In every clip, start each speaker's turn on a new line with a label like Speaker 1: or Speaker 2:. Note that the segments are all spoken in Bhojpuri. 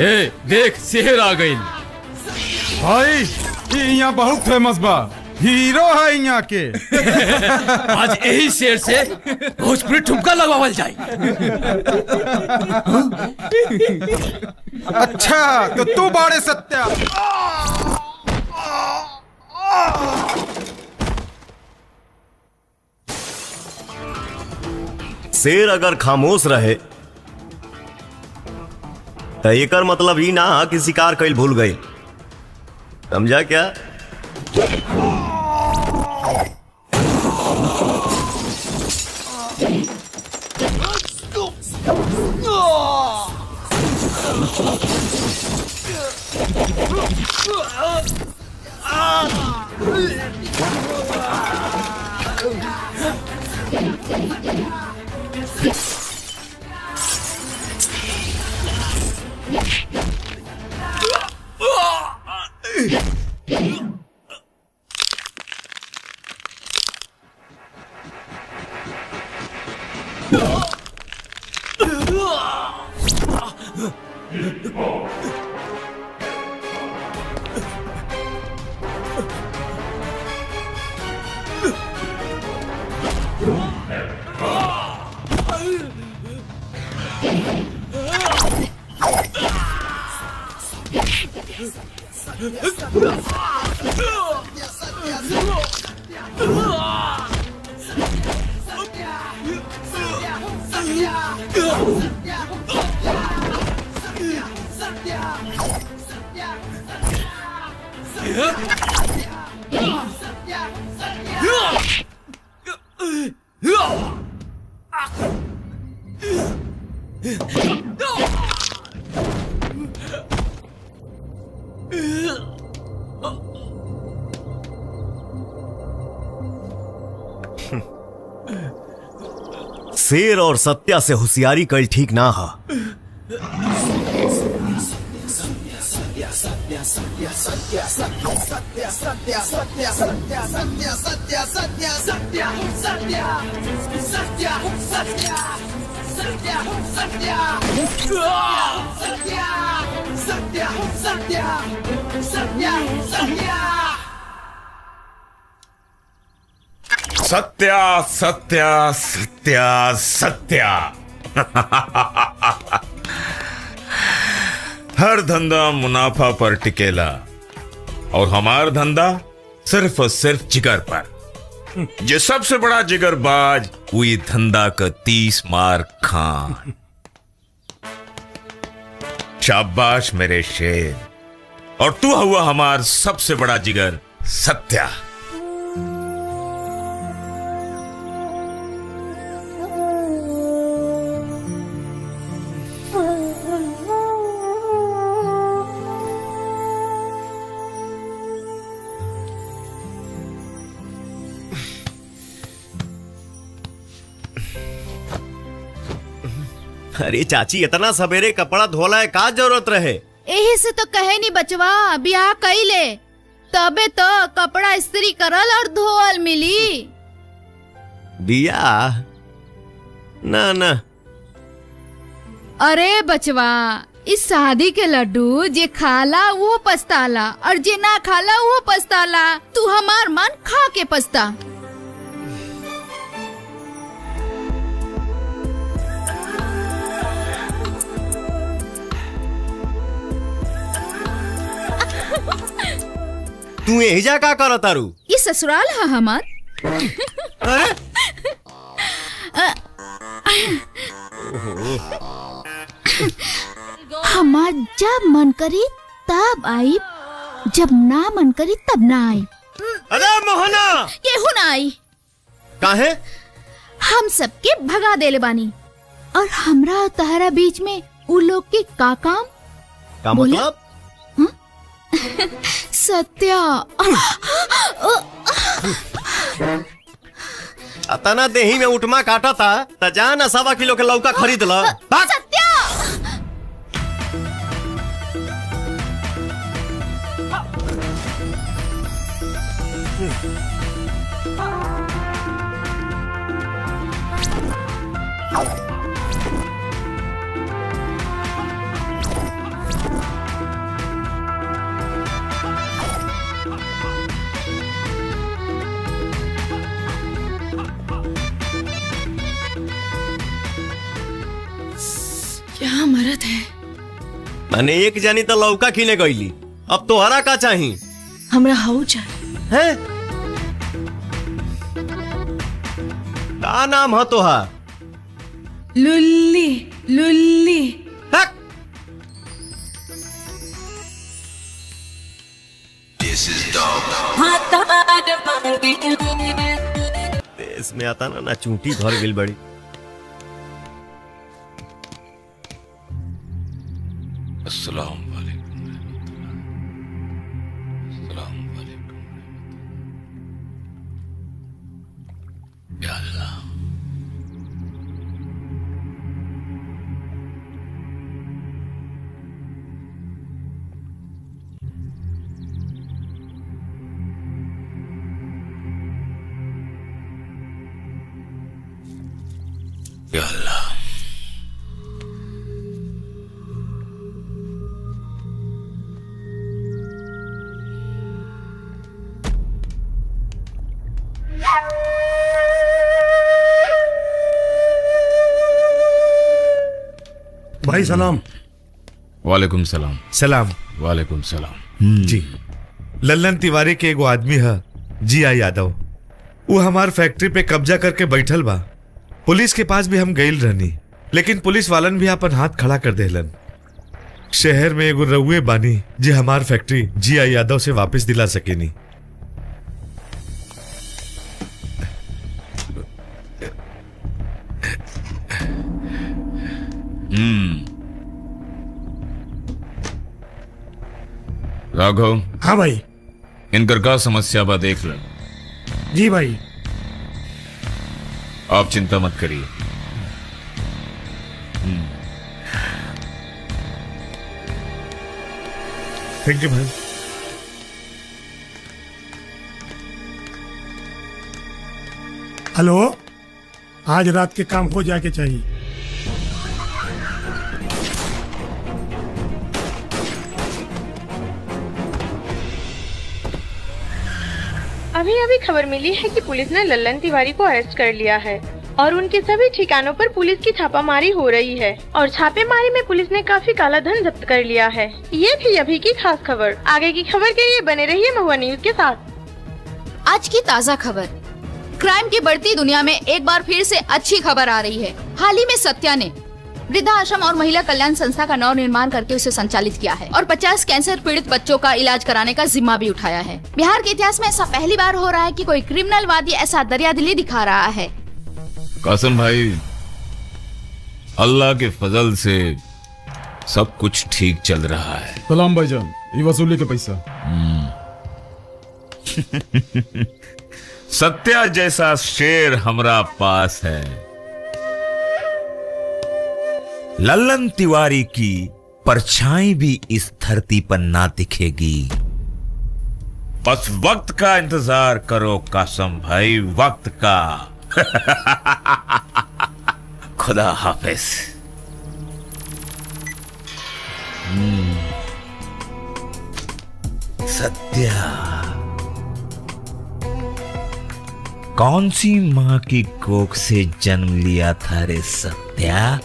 Speaker 1: ए देख शेर आ गई
Speaker 2: भाई यहाँ बहुत फेमस बा, हीरो है यहाँ के।
Speaker 1: आज यही शेर से भोजपुरी ठुमका लगवावल जाए।
Speaker 2: अच्छा तो तू बाड़े सत्या।
Speaker 3: शेर अगर खामोश रहे तो एकर मतलब ई ना कि शिकार कईल भूल गई, समझा क्या? शेर और सत्या से होशियारी कल ठीक ना हा।
Speaker 4: सत्या सत्या सत्या सत्या। हर धंधा मुनाफा पर टिकेला और हमार धंधा सिर्फ और सिर्फ जिगर पर। जो सबसे बड़ा जिगरबाज वही धंधा का 30 मार खान। शाबाश मेरे शेर, और तू हुआ हमार सबसे बड़ा जिगर सत्या।
Speaker 3: अरे चाची, इतना सवेरे कपड़ा धोला है, का जरूरत रहे?
Speaker 5: यही से तो कहे नहीं बचवा, ब्याह कइले तबे तो कपड़ा इस्त्री करल और धोअल मिली।
Speaker 3: बियाह ना ना।
Speaker 5: अरे बचवा, इस शादी के लड्डू जे खाला वो पछताला और जे ना खाला वो पछताला। तू हमार मन खा के पछता।
Speaker 3: तू एहिजा का करत तारू?
Speaker 5: ये ससुराल है हमार। हमार जब मन करी तब आई, जब ना मन करी तब ना आई।
Speaker 3: अरे मोहना,
Speaker 5: केहू ना आई।
Speaker 3: काहे?
Speaker 5: हम सबके भगा देले बानी और हमरा और तहरा बीच में उ लोग के का काम?
Speaker 3: का
Speaker 5: बोला?
Speaker 3: मतलब?
Speaker 5: सत्या
Speaker 3: अतना देही में उठमा काटा था त जा ना 1.25 किलो के लौका खरीद ल। भाग।
Speaker 5: सत्या क्या मरद है?
Speaker 3: मैंने एक जानी तो लौका किने गईली, अब तोहरा का चाही?
Speaker 5: हमरा हाउ चाहिए।
Speaker 3: है का नाम है तोहार?
Speaker 5: लुल्ली लुल्ली।
Speaker 3: हक। देश में आता ना चूंटी भर गिल बड़ी।
Speaker 4: अस्सलाम वालेकुम। अस्सलाम वालेकुम। या अल्लाह। या अल्लाह।
Speaker 6: भाई सलाम।
Speaker 4: वालेकुम सलाम।
Speaker 6: सलाम।
Speaker 4: वालेकुम सलाम।
Speaker 6: जी लल्लन तिवारी के एगो आदमी है जिया यादव, वो हमार फैक्ट्री पे कब्जा करके बैठल बा। पुलिस के पास भी हम गइल रहनी, लेकिन पुलिस वालन भी अपन हाथ खड़ा कर देलन। शहर में एगो रउए बानी जे हमार फैक्ट्री जिया यादव से वापस दिला सकेनी।
Speaker 4: राघव।
Speaker 6: हाँ भाई।
Speaker 4: इनकर का समस्या बा देख ले।
Speaker 6: जी भाई।
Speaker 4: आप चिंता मत करिए।
Speaker 6: थैंक यू भाई।
Speaker 7: हेलो, आज रात के काम हो जाके चाहिए।
Speaker 8: अभी अभी खबर मिली है कि पुलिस ने लल्लन तिवारी को अरेस्ट कर लिया है और उनके सभी ठिकानों पर पुलिस की छापामारी हो रही है और छापेमारी में पुलिस ने काफी काला धन जब्त कर लिया है। ये थी अभी की खास खबर। आगे की खबर के लिए बने रहिए महुआ न्यूज के साथ।
Speaker 5: आज की ताज़ा खबर। क्राइम की बढ़ती दुनिया में एक बार फिर से अच्छी खबर आ रही है। हाल ही में सत्या ने वृद्धाश्रम और महिला कल्याण संस्था का नव निर्माण करके उसे संचालित किया है और 50 कैंसर पीड़ित बच्चों का इलाज कराने का जिम्मा भी उठाया है। बिहार के इतिहास में ऐसा पहली बार हो रहा है कि कोई क्रिमिनल वादी ऐसा दरियादिली दिखा रहा है।
Speaker 4: कासिम भाई, अल्लाह के फजल से सब कुछ ठीक चल रहा है।
Speaker 2: सलाम भाईजान, ये वसूली के पैसा।
Speaker 4: सत्या जैसा शेर हमरा पास है। लल्लन तिवारी की परछाई भी इस धरती पर ना दिखेगी। बस वक्त का इंतजार करो कासिम भाई, वक्त का। खुदा हाफिज। सत्या, कौन सी माँ की कोख से जन्म लिया था रे सत्या?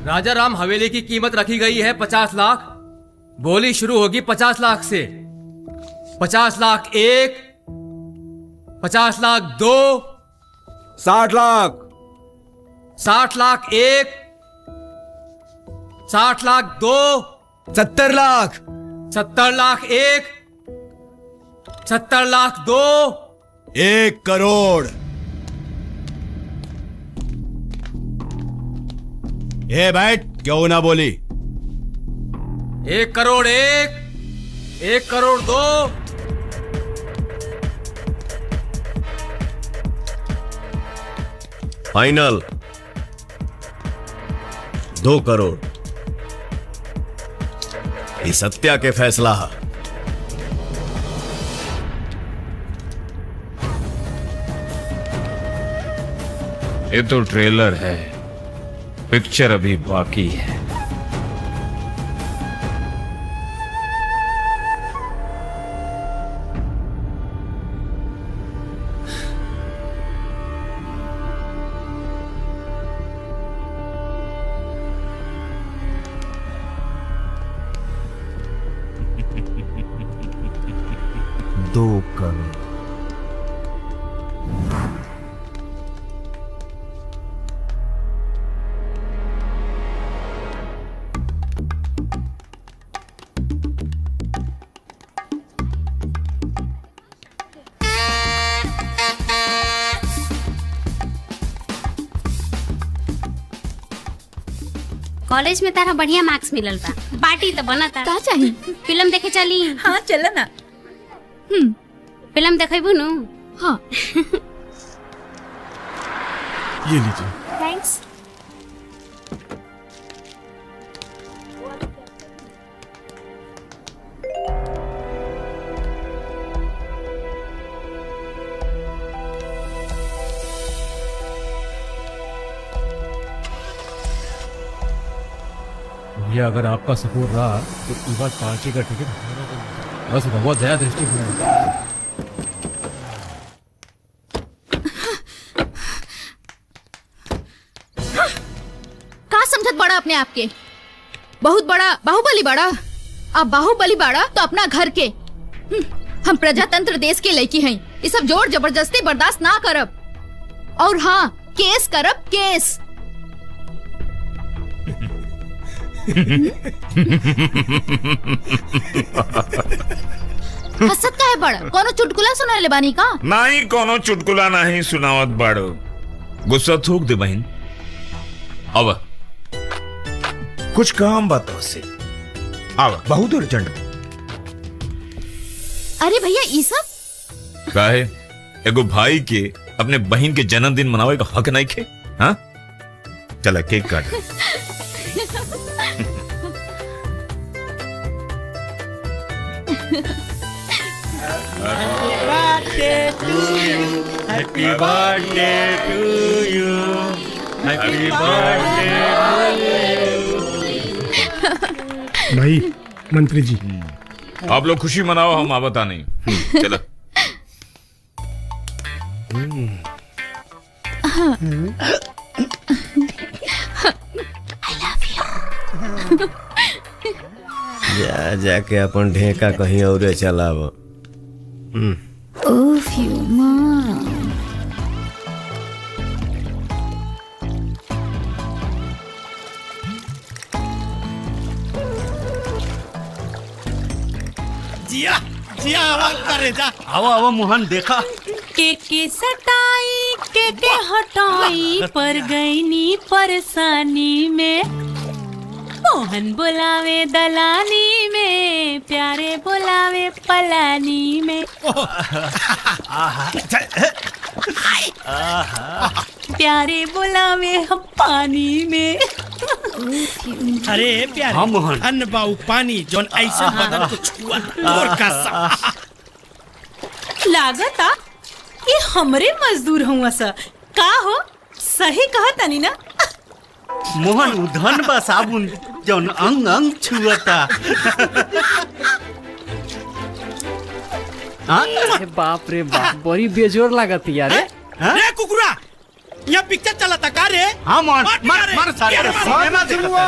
Speaker 1: राजा राम हवेली की कीमत रखी गई है 50 लाख। बोली शुरू होगी 50 लाख से। 50 लाख 1, 50 लाख 2,
Speaker 9: 60 लाख,
Speaker 1: 60 लाख 1, 60 लाख 2,
Speaker 9: 70 लाख,
Speaker 1: 70 लाख 1, 70 लाख 2,
Speaker 9: 1 करोड़। ए बैठ, क्यों ना बोली?
Speaker 1: 1 करोड़ 1, 1 करोड़ 2,
Speaker 3: फाइनल 2 करोड़। ये सत्या के फैसला है।
Speaker 4: ये तो ट्रेलर है, पिक्चर अभी बाकी है।
Speaker 10: कॉलेज में तारा बढ़िया मार्क्स मिलल बा, पार्टी तो बना था।
Speaker 5: का चाहिए?
Speaker 10: फिल्म देखे चली?
Speaker 5: हाँ चल ना।
Speaker 10: फिल्म देखेबू नु?
Speaker 5: हाँ।
Speaker 2: ये लीजिए।
Speaker 5: थैंक्स।
Speaker 1: भैया अगर आपका सपोर्ट रहा तो इस बार पार्टी का टिकट बस बहुत दया दृष्टि
Speaker 5: का समझत बड़ा अपने आप के? बहुत बड़ा बाहुबली बड़ा। अब बाहुबली बड़ा तो अपना घर के। हम प्रजातंत्र देश के लड़की हैं। ये सब जोर जबरदस्ती बर्दाश्त ना करब। और हाँ, केस करब, केस। हसत का है बड़ा? कोनो चुटकुला सुना ले बानी का?
Speaker 4: नहीं, कोनो चुटकुला नहीं सुनावत बाड़ो। गुस्सा थूक दे बहन। अब कुछ काम बताओ से। अब बहुत अर्जेंट।
Speaker 5: अरे भैया ये सब
Speaker 4: काहे? एगो भाई के अपने बहन के जन्मदिन मनावे का हक नहीं खे? हाँ, चला केक काट।
Speaker 9: Happy birthday to you, happy birthday.
Speaker 7: भाई मंत्री जी,
Speaker 4: आप लोग खुशी मनाओ, हम आवता नहीं। चलो।
Speaker 3: जा जाके अपन ढेका कहीं और चलाव।
Speaker 9: जिया जिया आवाज करे जा। आओ मोहन देखा।
Speaker 10: के सटाई के हटाई पर गईनी परेशानी में। मोहन बुलावे दलानी में, प्यारे बुलावे पलानी में। प्यारे बुलावे हम पानी में।
Speaker 9: अरे प्यारे, हाँ मोहन, अन्न बाऊ पानी जोन ऐसा बदन को छुआ और का
Speaker 10: लागता ये हमरे मजदूर हुआ सा। का हो, सही कहा तनी ना?
Speaker 9: मोहन उधन बा साबुन जोन अंग अंग छुआता।
Speaker 1: अरे बाप रे बाप, बड़ी बेजोर लागत यार।
Speaker 9: रे कुकुरा, यहाँ पिक्चर चला था का रे? हाँ मोहन, मार सारे सिनेमा देखता।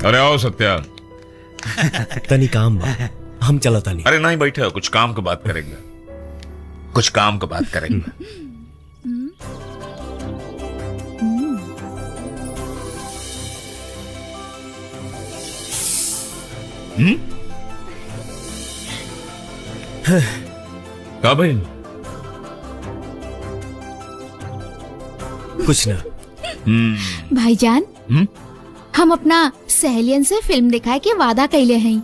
Speaker 4: अरे आओ सत्या।
Speaker 3: तनी काम बा, हम चला तनी।
Speaker 4: अरे नहीं बैठे, कुछ काम की बात करेंगे, कुछ काम की बात करेंगे। का भाई?
Speaker 3: कुछ ना।
Speaker 5: भाईजान, हम अपना सहेलियन से फिल्म दिखाए के वादा कैले हैं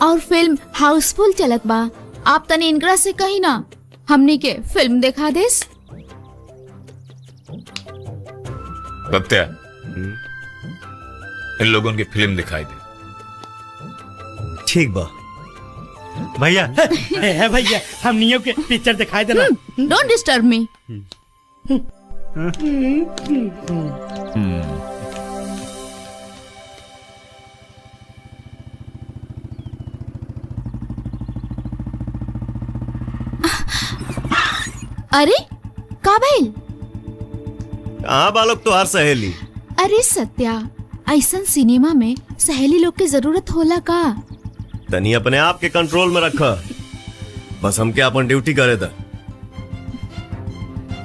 Speaker 5: और फिल्म हाउसफुल चलत बा। आप तनी इनकरा से कही ना हमनी के फिल्म दिखा देस।
Speaker 4: सत्या, इन लोगों की फिल्म दिखाई दे।
Speaker 3: ठीक बा
Speaker 9: भैया। भैया हम नियो के पिक्चर दिखाई देना।
Speaker 5: Don't disturb me. अरे का भइल?
Speaker 3: कहाँ बालक तो हर सहेली।
Speaker 5: अरे सत्या, ऐसन सिनेमा में सहेली लोग के जरूरत होला का?
Speaker 3: तनी अपने आप के कंट्रोल में रखा, बस हमके अपन ड्यूटी करे था।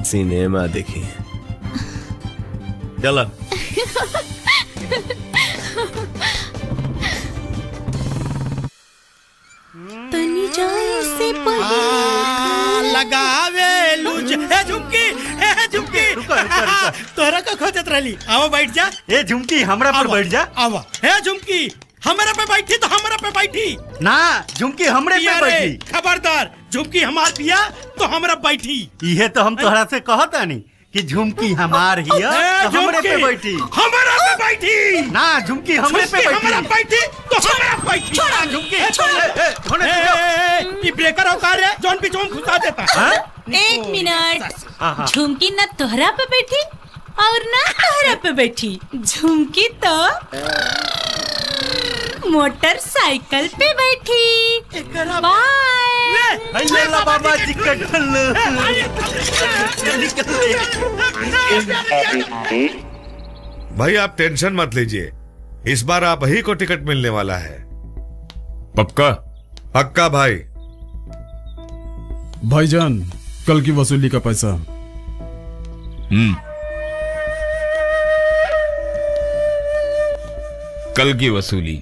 Speaker 3: सिनेमा देखी चला।
Speaker 10: तनी जाए से
Speaker 9: लगावे लूज। ए झुमकी, ए झुमकी, तोहरा का खोजत रहली। आओ बैठ जा।
Speaker 11: ए झुमकी हमरा पर बैठ जा।
Speaker 9: आवा। ए झुमकी, हमरा पे बैठी तो हमरा पे बैठी
Speaker 11: ना, झुमकी हमरे पे बैठी।
Speaker 9: खबरदार, झुमकी हमार पिया तो हमरा बैठी।
Speaker 11: इहे तो हम तोहरा से कहतानी कि झुमकी हमार हिया तो हमरे पे बैठी।
Speaker 9: हमरा पे बैठी
Speaker 11: ना, झुमकी हमरे पे बैठी।
Speaker 9: हमरा बैठी तो हमरा बैठी।
Speaker 11: छोड़ा झुमकी,
Speaker 9: ये ब्रेकर औकार है जौन बीच में घुसा देता।
Speaker 10: एक मिनट, झुमकी ना तोहरा पे बैठी और ना तोहरा पे बैठी। झुमकी तो मोटरसाइकिल पे बैठी। बाय।
Speaker 11: बाबा जी का
Speaker 6: भाई आप टेंशन मत लीजिए, इस बार आप ही को टिकट मिलने वाला है।
Speaker 4: पक्का?
Speaker 6: पक्का भाई।
Speaker 2: भाईजान, कल की वसूली का पैसा।
Speaker 4: कल की वसूली।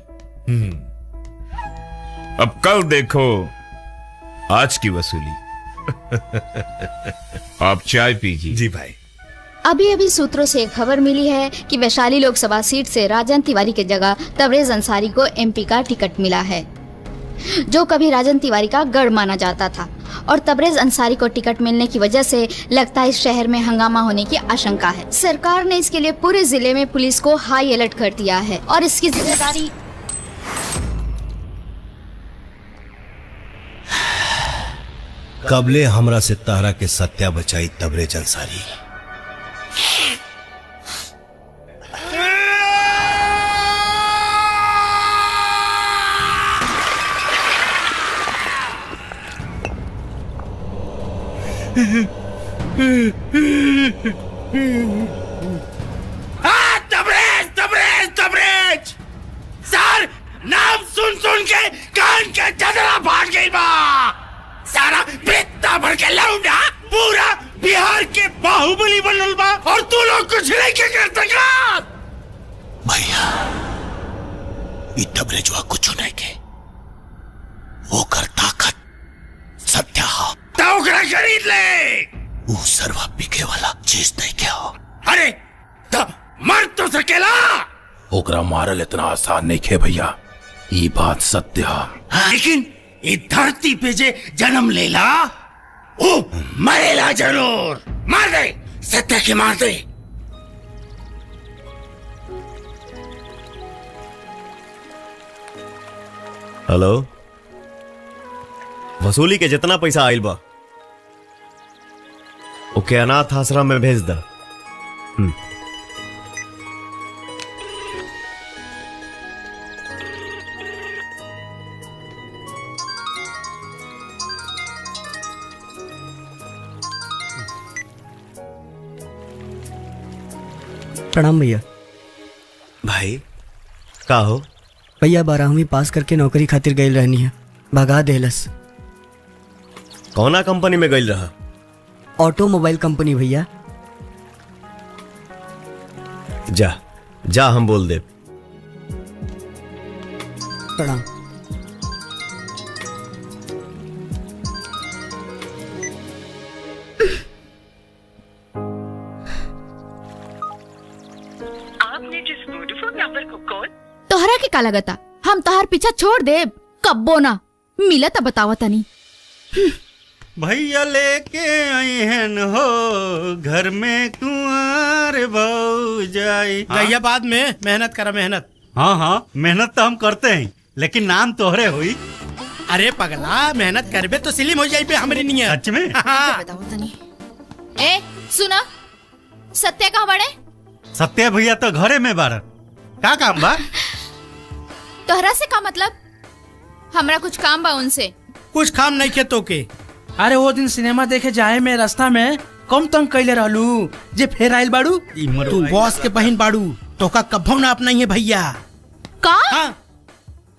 Speaker 4: अब कल देखो आज की वसूली। आप चाय पीजिए।
Speaker 6: जी भाई।
Speaker 5: अभी अभी सूत्रों से खबर मिली है कि वैशाली लोकसभा सीट से राजन तिवारी के जगह तबरेज अंसारी को एमपी का टिकट मिला है, जो कभी राजन तिवारी का गढ़ माना जाता था। और तबरेज अंसारी को टिकट मिलने की वजह से लगता है इस शहर में हंगामा होने की आशंका है। सरकार ने इसके लिए पूरे जिले में पुलिस को हाई अलर्ट कर दिया है और इसकी जिम्मेदारी
Speaker 3: कबले हमरा से तारा के सत्या बचाई तबरेज अंसारी।
Speaker 9: तबरेज, तबरेज, तबरेज। सर, नाम सुन सुन के कान के चदरा फाट गई बा। सारा पित्ता भर के लौंडा पूरा बिहार के बाहुबली बनल बा और तू लोग कुछ नहीं के कर सका।
Speaker 3: भैया, ये तबरेजवा कुछ नहीं के, वो कर ताकत सत्या हो।
Speaker 9: तो ओकरा खरीद ले।
Speaker 3: वो सर्वा बिके वाला चीज नहीं क्या हो।
Speaker 9: अरे तो मर तो सकेला।
Speaker 1: ओकरा मारल इतना आसान नहीं खे भैया, ये बात सत्य है।
Speaker 9: लेकिन ये धरती पे जे जन्म लेला वो मरेला जरूर। मार दे, सत्या के मार दे।
Speaker 3: हेलो, वसूली के जितना पैसा आइल बा ओके अनाथ आश्रम में भेज दा।
Speaker 11: प्रणाम भैया।
Speaker 3: भाई का हो?
Speaker 12: भैया 12वीं पास करके नौकरी खातिर गई रहनी है, भगा देलस।
Speaker 3: कौना कंपनी में गई रहा?
Speaker 12: ऑटोमोबाइल कंपनी भैया।
Speaker 3: जा जा, हम बोल दे।
Speaker 12: प्रणाम।
Speaker 13: आपने जिस वोडाफोन नंबर को कॉल
Speaker 5: तोहरा के का लगता हम तोहर पीछा छोड़ दे कब्बो ना मिला त बतावा तनी।
Speaker 11: भैया लेके आई हैं हो घर में कुंवर भौ जाई।
Speaker 7: भैया बाद में मेहनत करा मेहनत।
Speaker 11: हाँ हाँ मेहनत तो हम करते हैं, लेकिन नाम तोहरे हुई।
Speaker 7: अरे पगला मेहनत करबे तो सिलिम हो जाई पे हमरी नियत।
Speaker 11: सच में?
Speaker 5: बताओ तनी। ए सुना, सत्य कहाँ बड़े?
Speaker 11: सत्य भैया तो घरे में बारन। का काम बा?
Speaker 5: तोहरा से का मतलब? हमरा कुछ काम बा उनसे।
Speaker 7: कुछ काम नहीं के तो के। अरे वो दिन सिनेमा देखे जाए में रास्ता में कम तंग कैले रहलू जे फेर आइल बाड़ू। तू बॉस के बहन बाड़ू तो का कभो ना अपना ही है भैया।
Speaker 5: का?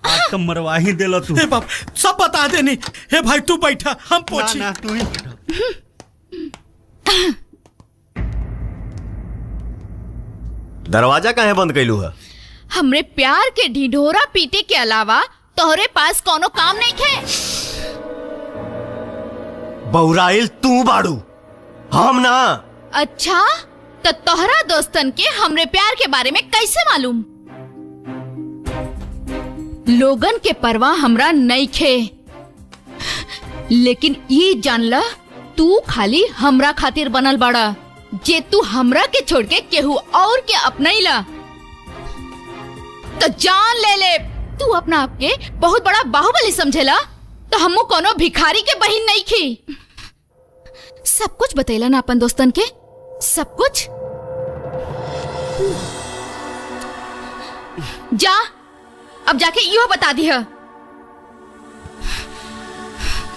Speaker 11: आज तो मरवा ही देला तू।
Speaker 7: हे बाप सब बता देनी। हे भाई तू बैठा हम पूछी।
Speaker 11: ना तू ही बैठा।
Speaker 3: दरवाजा काहे बंद कैलू है?
Speaker 5: हमरे प्यार के ढिढोरा पीटे के अलावा तोहरे पास कोनो काम नहीं खे।
Speaker 3: बौराइल तू बाड़ू, हम ना।
Speaker 5: अच्छा तो तोहरा दोस्तन के हमरे प्यार के बारे में कैसे मालूम? लोगन के परवाह हमरा नहीं खे, लेकिन ये जान ला तू खाली हमरा खातिर बनल बाड़ा। जे तू हमरा के छोड़ के केहू और के अपनैला तो जान ले ले। तू अपना आप के बहुत बड़ा बाहुबली समझेला तो हमू कोनो भिखारी के बहिन नहीं खी। सब कुछ बतैला ना अपन दोस्तन के, सब कुछ। जा अब जाके यो बता दिया।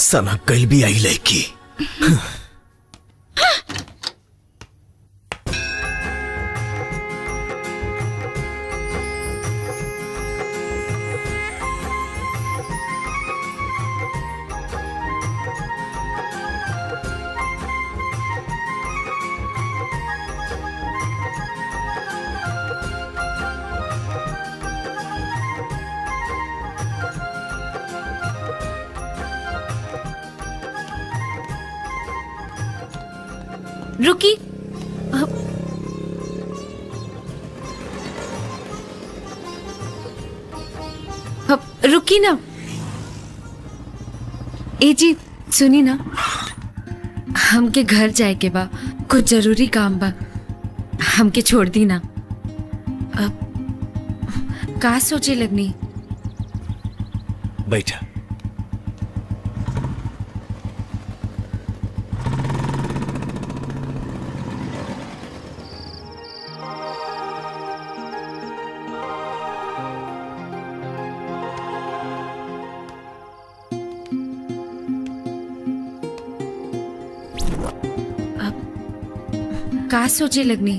Speaker 3: सना कल भी आई लड़की।
Speaker 10: रुकी। रुकी ना। ए जी सुनी ना, हमके घर जाए के बा, कुछ जरूरी काम बा, हमके छोड़ दी ना। अब का सोचे लगनी?
Speaker 3: बैठा।
Speaker 10: का सोचे लगनी?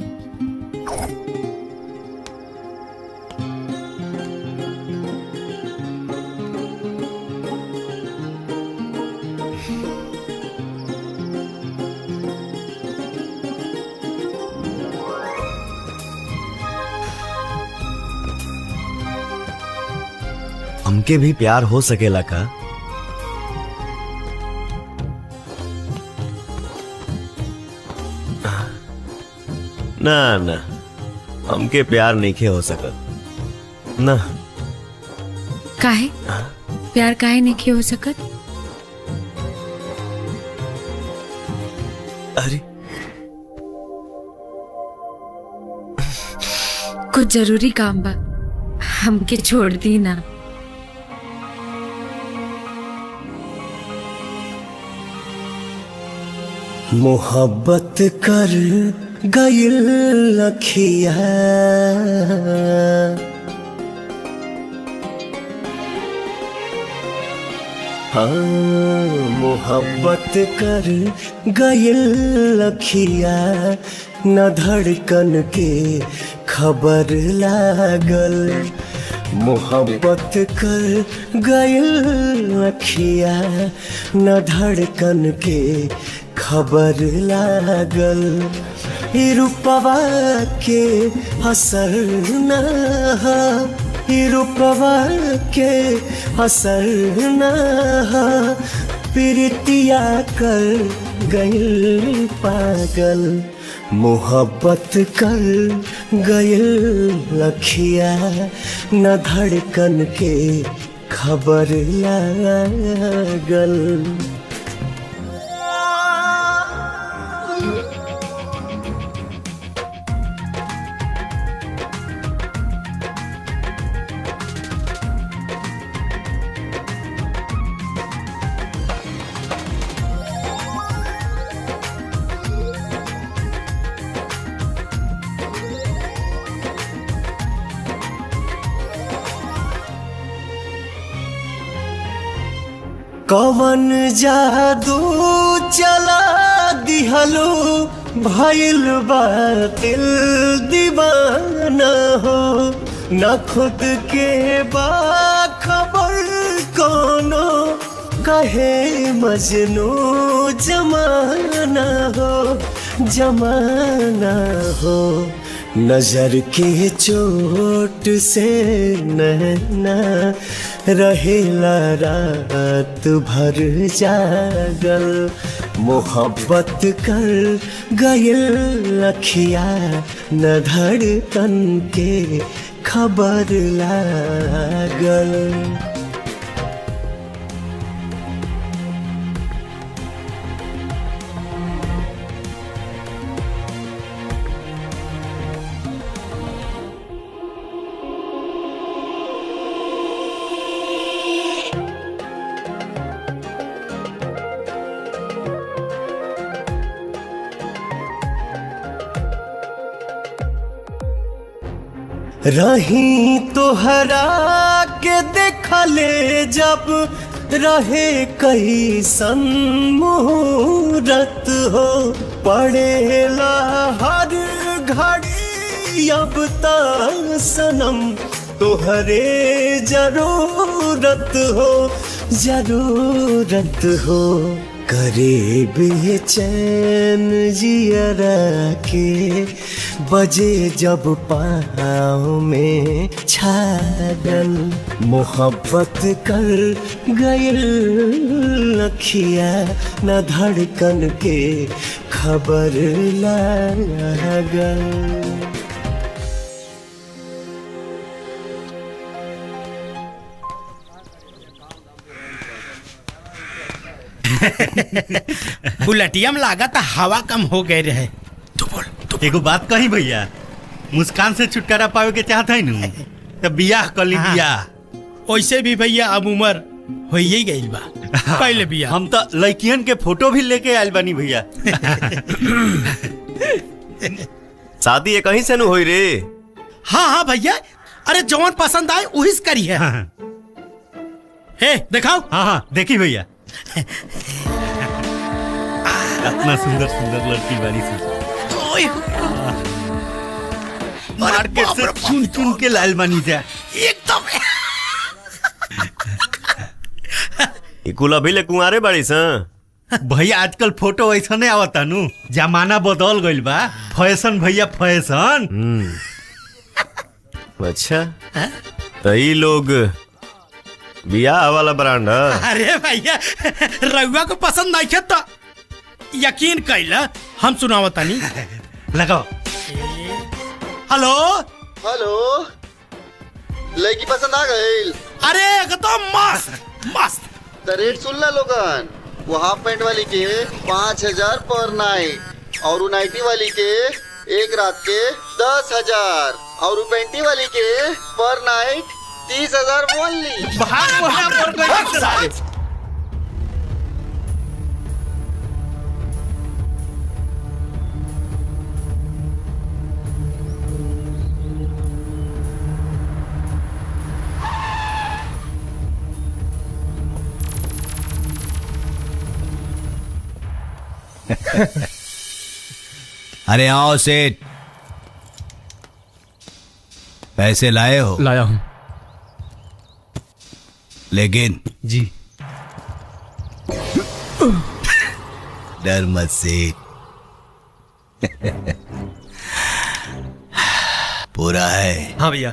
Speaker 3: हमके भी प्यार हो सकेला का? ना ना, हमके प्यार नहीं हो सकत ना।
Speaker 10: काहे? प्यार काहे नहीं हो सकत?
Speaker 3: अरे
Speaker 10: कुछ जरूरी काम बा, हमके छोड़ दी ना।
Speaker 14: मोहब्बत कर गइल अखिया, हाँ मोहब्बत कर गइल अखिया, न धड़कन के खबर लागल, मोहब्बत कर गइल अखिया न धड़कन के खबर लागल ई रूपवा के असर न हा, ई रूपवा के असर न हा, प्रीतिया कर गइल पागल मोहब्बत कर गइल अखिया न धड़कन के खबर लागल। कवन जादू चला दिहलो भइल बा दिल दीवाना हो, न खुद के बा खबर कोनो कहे मजनू जमाना हो, जमाना हो। नजर के चोट से नैना रहेला रात भर जागल मोहब्बत कर गइल अखिया न धड़कन के खबर लागल। रही तोहरा के देखले जब रहे कई मुहूर्त हो, पड़ेला हर घड़ी अब ता सनम तोहरे जरूरत हो, जरूरत हो। करे बेचैन जियरा के बजे जब पाँव में छागल मोहब्बत कर गइल अखिया न धड़कन के खबर लागल।
Speaker 7: बुलेटिया में लागा था हवा कम हो गए रहे।
Speaker 11: तू बोल एगो बात कही भैया, मुस्कान से छुटकारा पावे के चाहत है नु तो बियाह कर ली। बियाह
Speaker 7: वैसे भी भैया अब उम्र हो ही गई बा, पहले बियाह।
Speaker 11: हम तो लड़कियन के फोटो भी लेके आयल बानी भैया।
Speaker 3: शादी ये कहीं से नु होई रे?
Speaker 7: हाँ हाँ भैया, अरे जौन पसंद आए वही करी है। हे दिखाओ।
Speaker 11: हाँ हाँ देखी भैया, इतना सुंदर सुंदर लड़की बानी सी। मार्केट से चुन चुन के लाल बानी जा
Speaker 7: एकदम।
Speaker 3: इकुला भी ले कुंवारे बाड़ी सा
Speaker 11: भैया। आजकल फोटो ऐसा नहीं आवता नु, जमाना बदल गइल बा। फैशन भैया फैशन।
Speaker 3: अच्छा तो ये लोग बियाह वाला ब्रांड है।
Speaker 7: अरे भैया रउआ को पसंद नहीं तो यकीन कैला हम सुनावता नहीं।
Speaker 11: लगाओ।
Speaker 7: हेलो
Speaker 15: हेलो, लड़की पसंद आ गई?
Speaker 7: अरे एकदम मस्त मस्त।
Speaker 15: तो रेट सुन ला लोगन, वो हाफ पैंट वाली के 5000 पर नाइट, और वो नाइटी वाली के एक रात के 10,000, और वो पैंटी वाली के पर नाइट 30,000 ओनली।
Speaker 16: अरे आओ सेठ, पैसे लाए हो?
Speaker 1: लाया हूं।
Speaker 16: लेकिन
Speaker 12: जी
Speaker 16: डर मत सेठ। पूरा है।
Speaker 12: हाँ भैया।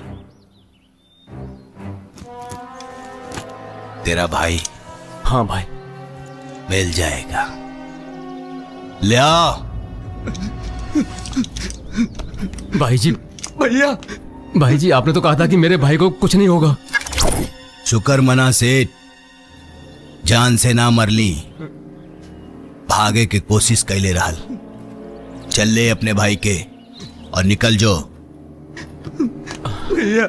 Speaker 16: तेरा भाई?
Speaker 1: हाँ भाई।
Speaker 16: मिल जाएगा। ले आओ।
Speaker 1: भाई जी। भैया। भाई जी आपने तो कहा था कि मेरे भाई को कुछ नहीं होगा।
Speaker 16: शुक्र मना सेठ, जान से ना मरली, भागे के कोशिश कैले रहल। चल ले अपने भाई के और निकल जो।
Speaker 1: भैया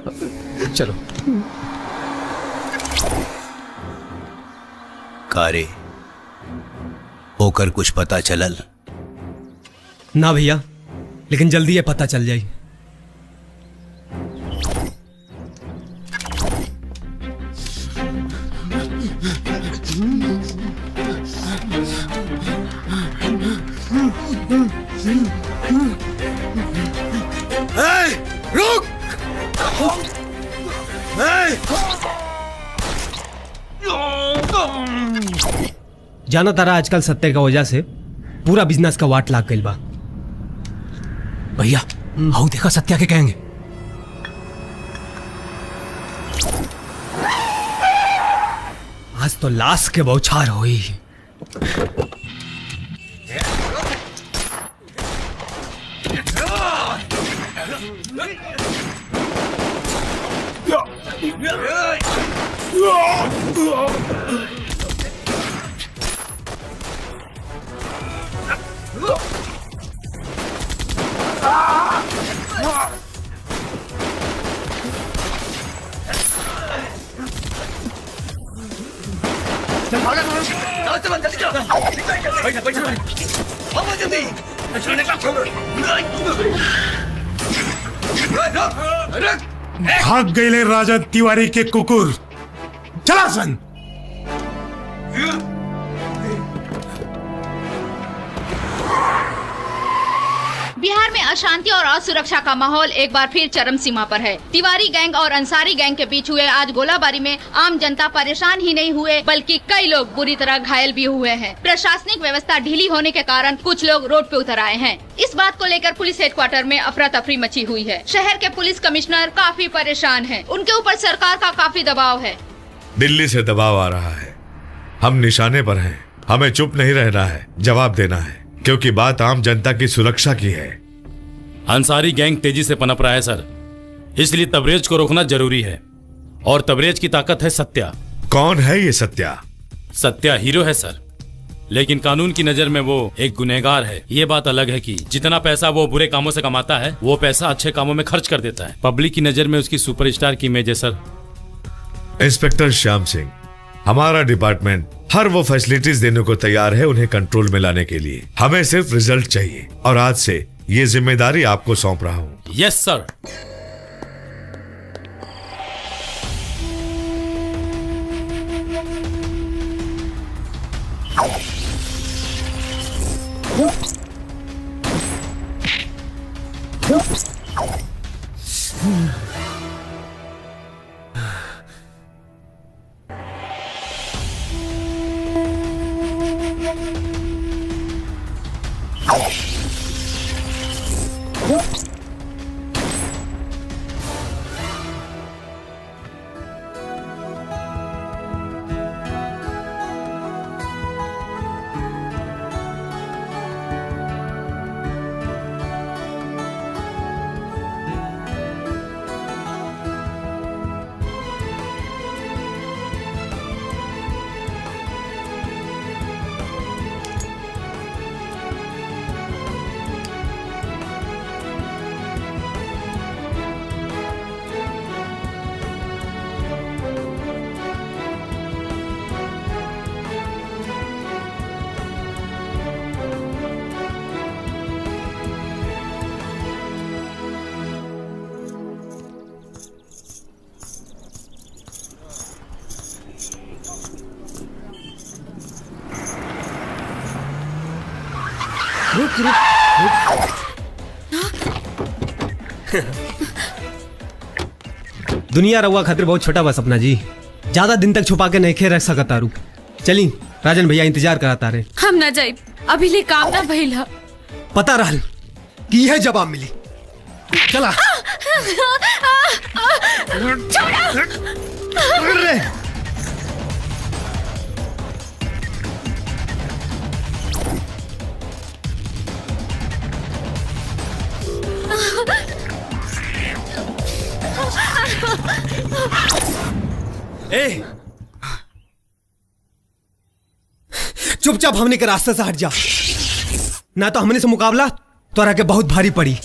Speaker 1: चलो।
Speaker 16: कारे होकर कुछ पता चलल?
Speaker 12: ना भैया, लेकिन जल्दी ये पता चल जाए।
Speaker 9: रुक!
Speaker 12: जाना तारा आजकल सत्य का वजह से पूरा बिजनेस का वाट लाग गई बा।
Speaker 1: भैया हाउ देखा सत्या के कहेंगे।
Speaker 12: आज तो लाश के बौछार हुई।
Speaker 2: भाग गए राजा तिवारी के कुकुर। चला सन।
Speaker 5: बिहार में अशांति और असुरक्षा का माहौल एक बार फिर चरम सीमा पर है। तिवारी गैंग और अंसारी गैंग के बीच हुए आज गोलाबारी में आम जनता परेशान ही नहीं हुए बल्कि कई लोग बुरी तरह घायल भी हुए हैं। प्रशासनिक व्यवस्था ढीली होने के कारण कुछ लोग रोड पे उतर आए हैं। इस बात को लेकर पुलिस हेडक्वार्टर में अफरा तफरी मची हुई है। शहर के पुलिस कमिश्नर काफी परेशान हैं। उनके ऊपर सरकार का काफी दबाव है।
Speaker 6: दिल्ली से दबाव आ रहा है। हम निशाने पर हैं। हमें चुप नहीं रहना है, जवाब देना है, क्योंकि बात आम जनता की सुरक्षा की है।
Speaker 17: अंसारी गैंग तेजी से पनप रहा है सर, इसलिए तबरेज को रोकना जरूरी है। और तबरेज की ताकत है सत्या।
Speaker 6: कौन है ये सत्या?
Speaker 17: सत्या हीरो है सर, लेकिन कानून की नजर में वो एक गुनहगार है। ये बात अलग है कि जितना पैसा वो बुरे कामों से कमाता है वो पैसा अच्छे कामों में खर्च कर देता है। पब्लिक की नजर में उसकी सुपरस्टार की इमेज है सर।
Speaker 6: इंस्पेक्टर श्याम सिंह, हमारा डिपार्टमेंट हर वो फैसिलिटीज देने को तैयार है उन्हें कंट्रोल में लाने के लिए। हमें सिर्फ रिजल्ट चाहिए और आज से ये जिम्मेदारी आपको सौंप रहा हूँ।
Speaker 17: यस सर।
Speaker 12: रुक रुक दुनिया रहुआ खातिर बहुत छोटा बा सपना जी।
Speaker 18: ज्यादा दिन तक छुपा के नहीं खे रख सकत तारू। चली राजन भैया इंतजार कराता रहे।
Speaker 10: हम ना जाए, अभी ले काम ना भइल ह।
Speaker 18: पता रहल कि यह जवाब मिली। चला अरे ए, चुपचाप हमने के रास्ते से हट जा, ना तो हमने से मुकाबला तोरा के बहुत भारी पड़ी।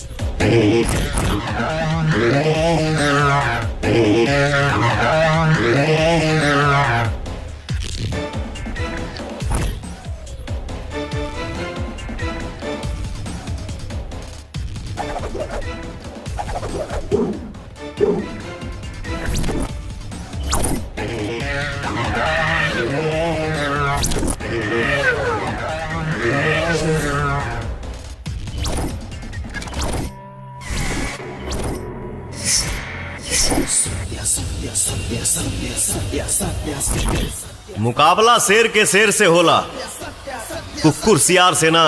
Speaker 3: मुकाबला शेर के शेर से होला, कुक्कुर सियार से ना।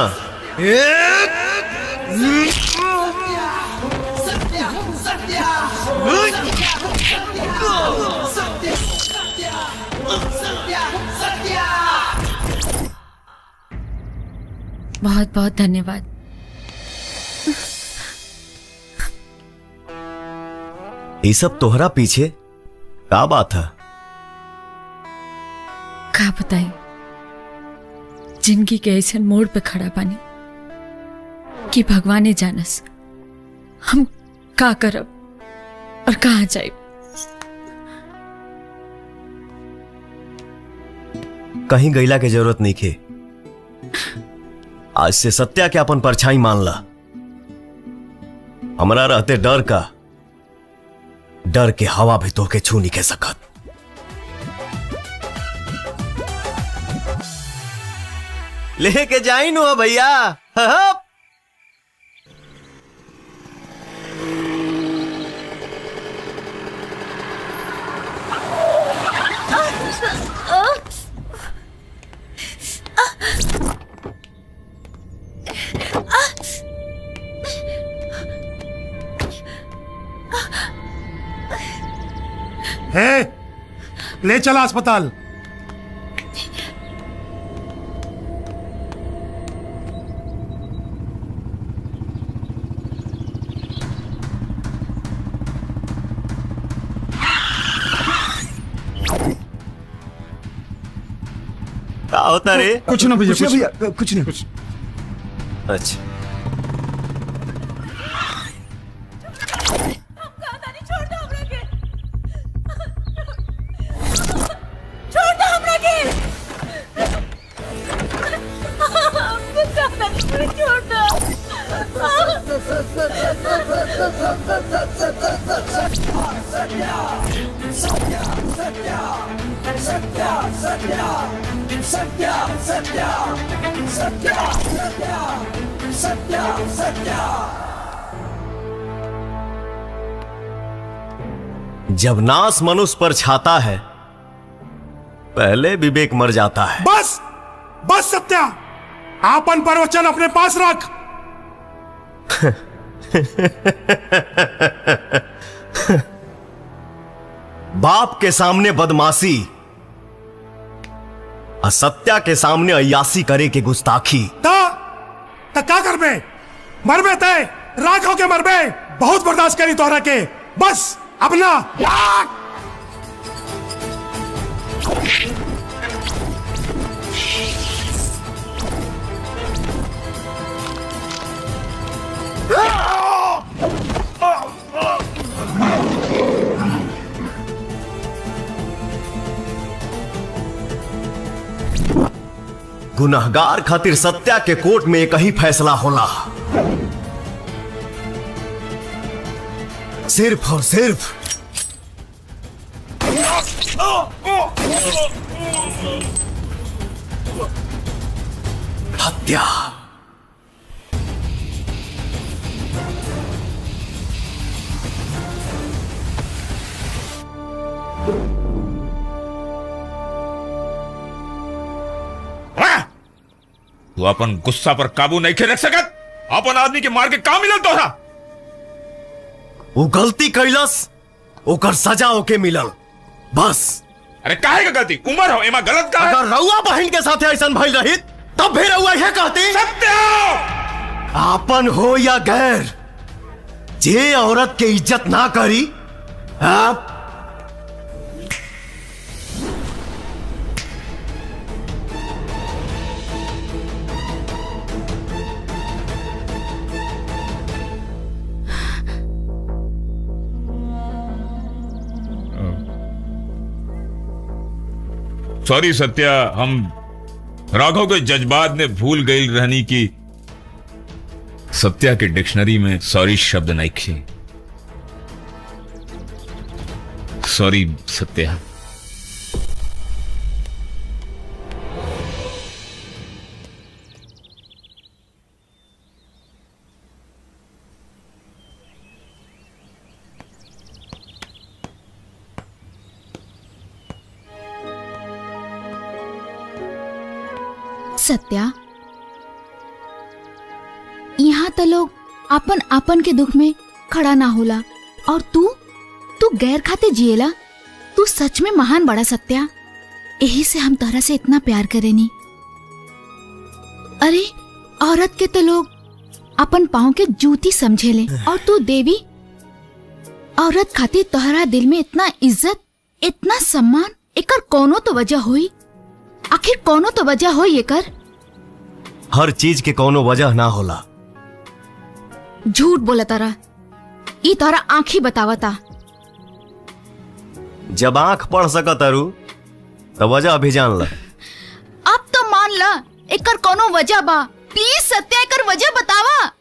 Speaker 10: बहुत बहुत धन्यवाद।
Speaker 3: ये सब तोहरा पीछे का बात है?
Speaker 10: का बताई, जिंदगी के ऐसे मोड़ पे खड़ा बानी कि भगवाने जानस हम का करब और कहाँ जाए।
Speaker 3: कहीं गईला के जरूरत नहीं खे। आज से सत्या के अपन परछाई मान ला। हमरा रहते डर का, डर के हवा भी तो के छू नहीं के सकत। लेके जाई नु भैया।
Speaker 19: है, ले चला अस्पताल।
Speaker 3: क्या होता रे?
Speaker 19: कुछ ना भैया,
Speaker 3: कुछ नहीं। अच्छा, जब नाश मनुष्य पर छाता है, पहले विवेक मर जाता है।
Speaker 19: बस बस सत्या, आपन प्रवचन अपने पास रख।
Speaker 3: बाप के सामने बदमाशी और सत्या के सामने अय्यासी करे के गुस्ताखी।
Speaker 19: ता का करबे? मरबे ते राख होके मरबे। बहुत बर्दाश्त करी तोहरा के, बस अपना।
Speaker 3: गुनहगार खातिर सत्या के कोर्ट में एक ही फैसला होला, सिर्फ और सिर्फ हत्या।
Speaker 4: तू अपन गुस्सा पर काबू नहीं के रख सकत। अपन आदमी के मार के काम मिलल तोहरा।
Speaker 3: वो गलती कैलस, ओकर सजा ओके मिलल, बस।
Speaker 4: अरे काहे का गलती? उम्र हो, एमा गलत का है?
Speaker 3: अगर रउआ बहन के साथे ऐसन भइल रही तब भी रउआ यह कहती।
Speaker 4: सत्य
Speaker 3: आपन हो या गैर, जे औरत के इज्जत ना करी, आप
Speaker 4: सॉरी सत्या, हम राघव के जज्बात ने भूल गई रहनी की सत्या के डिक्शनरी में सॉरी शब्द नहीं थे। सॉरी सत्या।
Speaker 5: सत्या, यहाँ तो लोग अपन अपन के दुख में खड़ा ना होला और तू गैर खाते जिएला। तू सच में महान बड़ा सत्या, यही से हम तोहरा से इतना प्यार करेनी। अरे औरत के तो लोग अपन पाँव के जूती समझेले और तू देवी। औरत खातिर तोहरा दिल में इतना इज्जत, इतना सम्मान, एकर कोनो तो वजह हुई। आखिर कोनो तो वजह हो ये कर।
Speaker 3: हर चीज के कोनो वजह ना होला।
Speaker 5: झूठ बोला तारा, ई तारा आंखी बतावता।
Speaker 3: जब आंख पढ़ सका तारू तो वजह भी जान ला।
Speaker 5: अब तो मान ला एकर कोनो वजह बा। प्लीज सत्या, एकर वजह बतावा।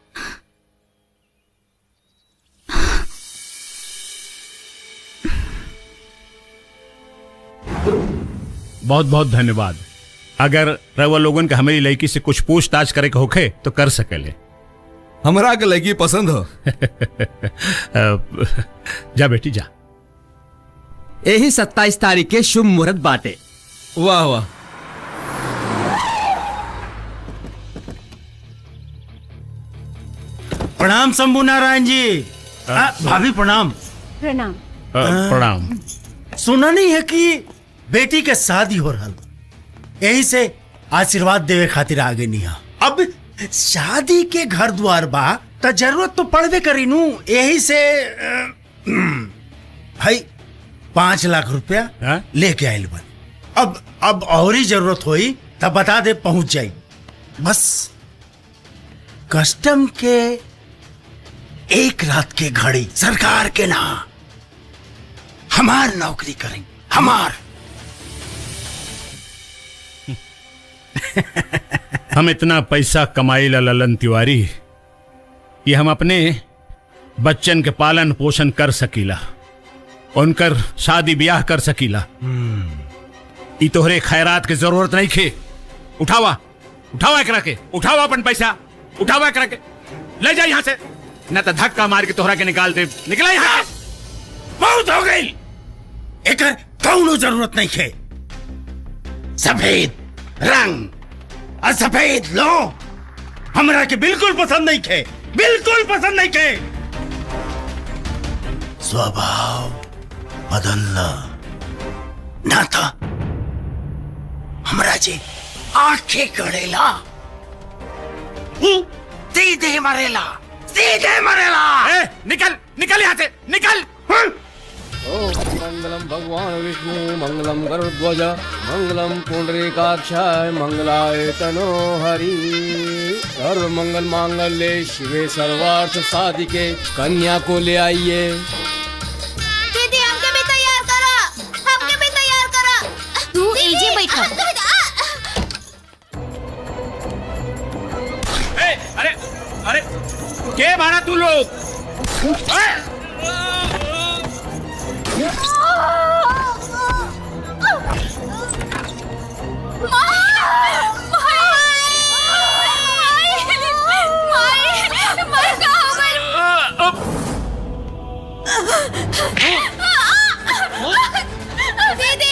Speaker 20: बहुत बहुत धन्यवाद। अगर रवा लोगन के हमारी लड़की से कुछ पूछताछ करे के होखे तो कर सकेले।
Speaker 2: हमरा के लड़की पसंद हो।
Speaker 20: जा बेटी जा।
Speaker 21: यही 27 तारीख के शुभ मुहूर्त बाटे।
Speaker 2: वाह वाह।
Speaker 11: प्रणाम शंभू नारायण जी। भाभी प्रणाम।
Speaker 8: प्रणाम।
Speaker 20: प्रणाम।
Speaker 11: सुना नहीं है कि बेटी के शादी हो रहा, यही से आशीर्वाद देवे खातिर आगे नहीं। अब शादी के घर द्वार बा तो जरूरत तो पड़बे करी नू। यही से भाई 5 लाख रुपया लेके आयल बन। अब और ही जरूरत होई तब बता दे, पहुंच जाई। बस कस्टम के 1 रात के घड़ी सरकार के ना हमार नौकरी करेंगे, हमार।
Speaker 20: हम इतना पैसा कमाई ला ललन तिवारी, ये हम अपने बच्चन के पालन पोषण कर सकीला, उनकर शादी ब्याह कर सकीला। ई तोहरे खैरात के जरूरत नहीं खे। उठावा एकरा के, उठावा अपन पैसा, उठावा एकरा के, ले जा यहाँ से, न तो धक्का मार के तोहरा के निकाल दे। निकला यहाँ से।
Speaker 11: बहुत हो गई, एकर कौनो जरूरत नहीं खे। सफेद रंग और सफेद लो हमरा के बिल्कुल पसंद नहीं खे, बिल्कुल पसंद नहीं खे। स्वभाव बदलना ना था हमरा जी आंखें गड़ेला, सीधे मरेला, सीधे मरेला। निकल यहाँ से, निकल।
Speaker 1: मंगलम भगवान विष्णु मंगलम गरुड़ध्वज मंगलम पुंडरीकाक्षाय मंगलाय तनो हरि। सर्व मंगल मांगल्ये शिवे सर्वार्थ साधिके। कन्या को ले आइए।
Speaker 5: दीदी हमके भी तैयार करा, हमके भी तैयार करा। तू एजे बैठा।
Speaker 20: अरे के मारा तू लोग?
Speaker 5: दीदी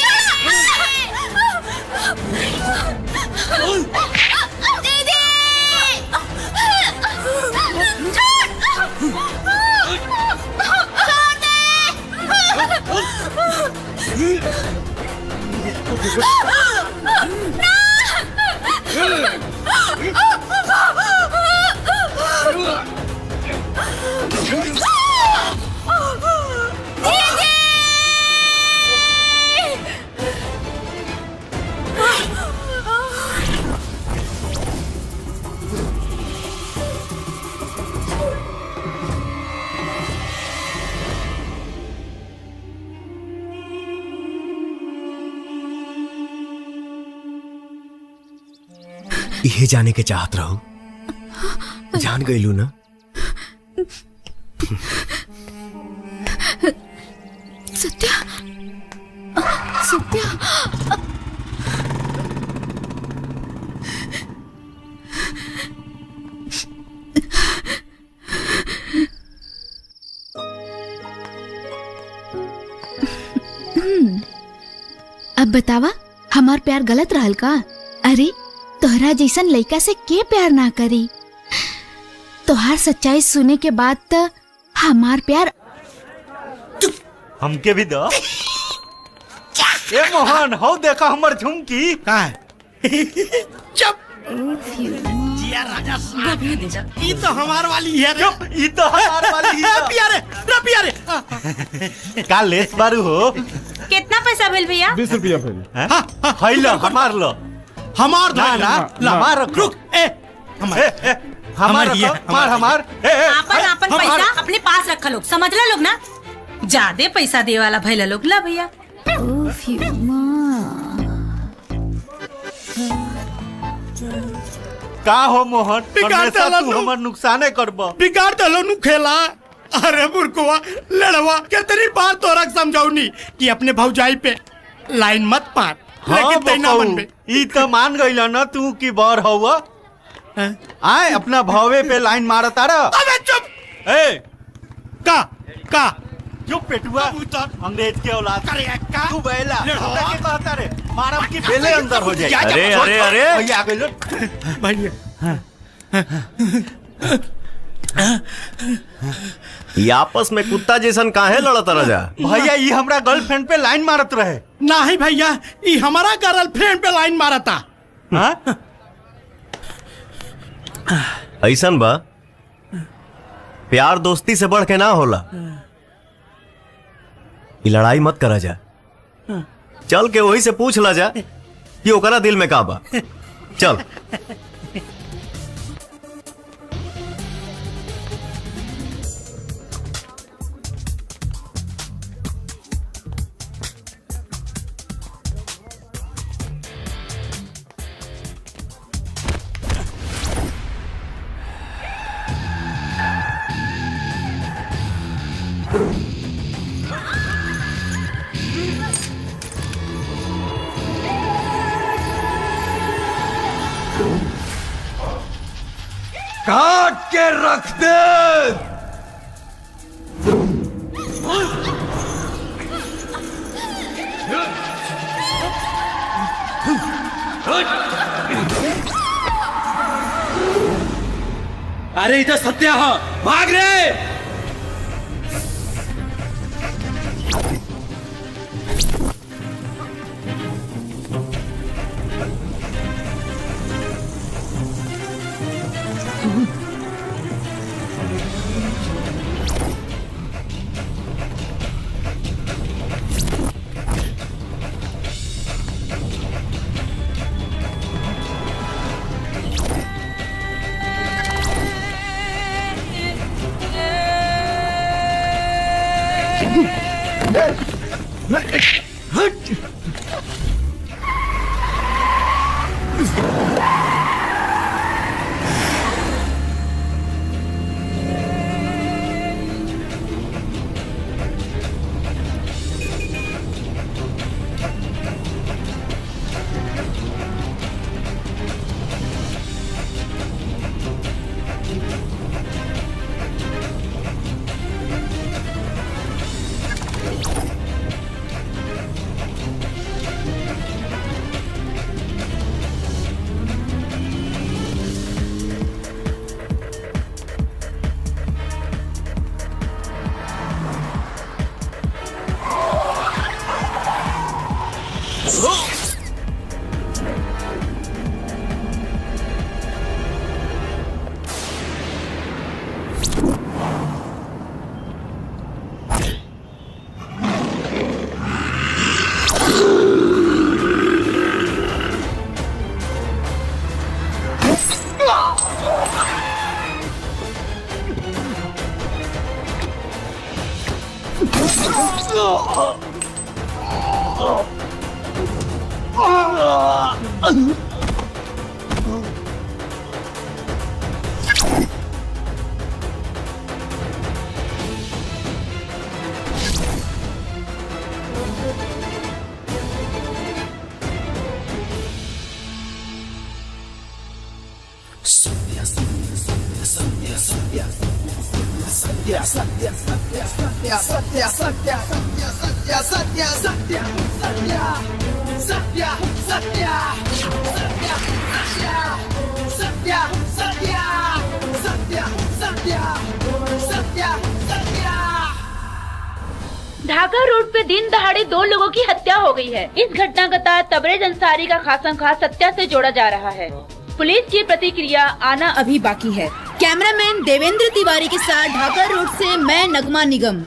Speaker 3: ये जाने के चाहत रहो, जान गई लू ना।
Speaker 5: सत्या, सत्या, अब बतावा हमार प्यार गलत रहल का? अरे तोहरा जैसन लड़का से के प्यार ना करी। तोहार सच्चाई सुने के बाद तो हमार प्यार।
Speaker 13: हमके भी दो। ए मोहन, हो देखा हमर झुमकी
Speaker 7: का है? चुप।
Speaker 13: जिया राजा साहब,
Speaker 7: ई तो हमार वाली है रे।
Speaker 13: चुप, ई तो हमार वाली है।
Speaker 7: पिया रे।
Speaker 13: का लेस बारू हो?
Speaker 22: कितना पैसा भेल भैया?
Speaker 2: 20 रुपया भेल।
Speaker 13: हां, लो हमार लो।
Speaker 7: हमार
Speaker 13: ना ना, हमार रखो।
Speaker 7: रुक,
Speaker 13: हमार हमार
Speaker 22: आपन आपन पैसा अपने पास रखा लोग, समझ ला लोग ना। ज्यादा पैसा दे वाला भैया लोग ला भैया।
Speaker 13: का हो मोहन,
Speaker 7: बिगाड़
Speaker 13: तू हमर नुकसाने करबो।
Speaker 7: बिगाड़ दलो नु खेला। अरे बुरकुआ लड़वा कितनी बार तोरा समझाऊनी कि अपने भौजाई पे लाइन मत मार। लेकिन तैना मन में
Speaker 13: ई तो मान गइल ना तू की बर हवा। आए अपना भावे पे लाइन मारता रहा।
Speaker 7: अबे चुप।
Speaker 13: ए
Speaker 7: का
Speaker 13: चुप पेटुआ, अंग्रेज के औलाद। तू बैला के कहता रे मारब की बेले अंदर हो जाए।
Speaker 3: अरे अरे अरे
Speaker 13: भैया आ गइल
Speaker 7: भैया।
Speaker 3: ये आपस में कुत्ता जैसन काहे लड़त रहा?
Speaker 13: भैया ये हमरा गर्लफ्रेंड पे लाइन मारत रहे।
Speaker 7: नहीं भैया, ये हमारा गर्लफ्रेंड पे लाइन मारा था।
Speaker 3: ऐसन बा, प्यार दोस्ती से बढ़ के ना होला। ये लड़ाई मत करा जा, चल के वही से पूछ ला जा कि ओकरा दिल में का बा। चल।
Speaker 9: काट के रख दे।
Speaker 11: अरे इधर सत्या हो, भाग रे।
Speaker 8: ढाका रोड पे दिन दहाड़े 2 लोगों की हत्या हो गई है। इस घटना का तार तबरेज अंसारी का खासम खास सत्या से जोड़ा जा रहा है। पुलिस की प्रतिक्रिया आना अभी बाकी है। कैमरामैन देवेंद्र तिवारी के साथ ढाका रोड से मैं नगमा निगम।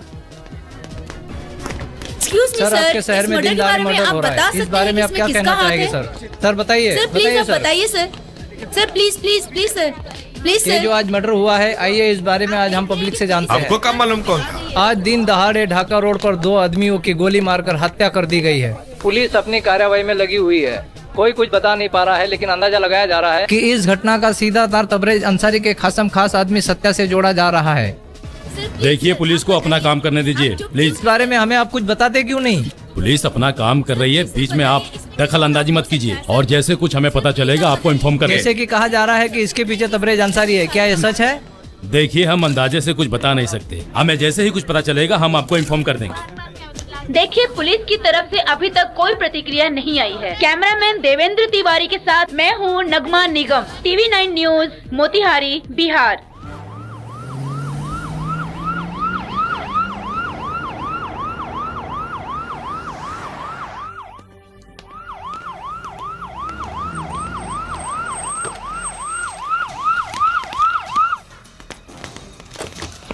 Speaker 14: सर, आपके शहर में दिन दहाड़े मर्डर हो रहा है, इस बारे में आप क्या कहना चाहेंगे सर? सर बताइए।
Speaker 8: सर प्लीज आप बताइए sir. Sir please please please sir, please
Speaker 14: ये जो आज मर्डर हुआ है, आइए इस बारे में आज हम पब्लिक से जानते हैं।
Speaker 6: आपको क्या मालूम कौन था?
Speaker 14: आज दिन दहाड़े ढाका रोड पर 2 आदमियों की गोली मारकर हत्या कर दी गई है। पुलिस अपनी कार्रवाई में लगी हुई है। कोई कुछ बता नहीं पा रहा है, लेकिन अंदाजा लगाया जा रहा है कि इस घटना का सीधा तार तबरेज अंसारी के खासम खास आदमी सत्या से जोड़ा जा रहा है।
Speaker 17: देखिए, पुलिस को अपना काम करने दीजिए प्लीज।
Speaker 14: इस बारे में हमें आप कुछ बताते क्यों नहीं?
Speaker 17: पुलिस अपना काम कर रही है, बीच में आप दखल अंदाजी मत कीजिए, और जैसे कुछ हमें पता चलेगा आपको इन्फॉर्म करेंगे।
Speaker 14: जैसे कि कहा जा रहा है कि इसके पीछे तबरेज अंसारी है, क्या ये सच है?
Speaker 17: देखिए, हम अंदाजे से कुछ बता नहीं सकते, हमें जैसे ही कुछ पता चलेगा हम आपको इन्फॉर्म कर देंगे।
Speaker 8: देखिए, पुलिस की तरफ से अभी तक कोई प्रतिक्रिया नहीं आई है। कैमरामैन देवेंद्र तिवारी के साथ मैं हूँ नगमा निगम, TV 9 न्यूज, मोतिहारी, बिहार।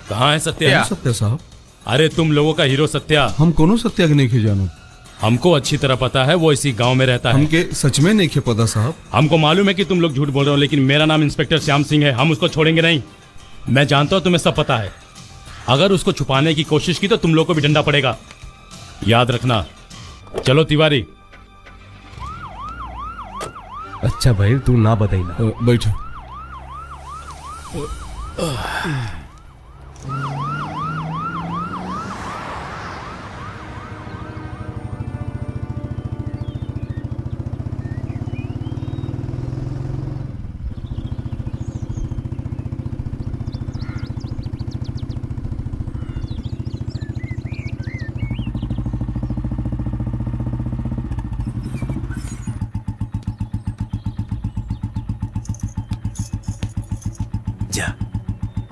Speaker 17: कहाँ है सत्या?
Speaker 2: सत्या साहब?
Speaker 17: अरे तुम लोगों का हीरो सत्या।
Speaker 2: हम कोनो सत्या के नहीं जानो।
Speaker 17: हमको अच्छी तरह पता है, वो इसी गांव में रहता है।
Speaker 2: हमके सच में नहीं पता साहब।
Speaker 17: हमको मालूम है कि तुम लोग झूठ बोल रहे हो, लेकिन मेरा नाम इंस्पेक्टर श्याम सिंह है, हम उसको छोड़ेंगे नहीं। मैं जानता हूँ तुम्हें सब पता है, अगर उसको छुपाने की कोशिश की तो तुम लोग को भी डंडा पड़ेगा, याद रखना। चलो तिवारी।
Speaker 1: अच्छा भाई, तू ना बताइए।
Speaker 2: बैठो।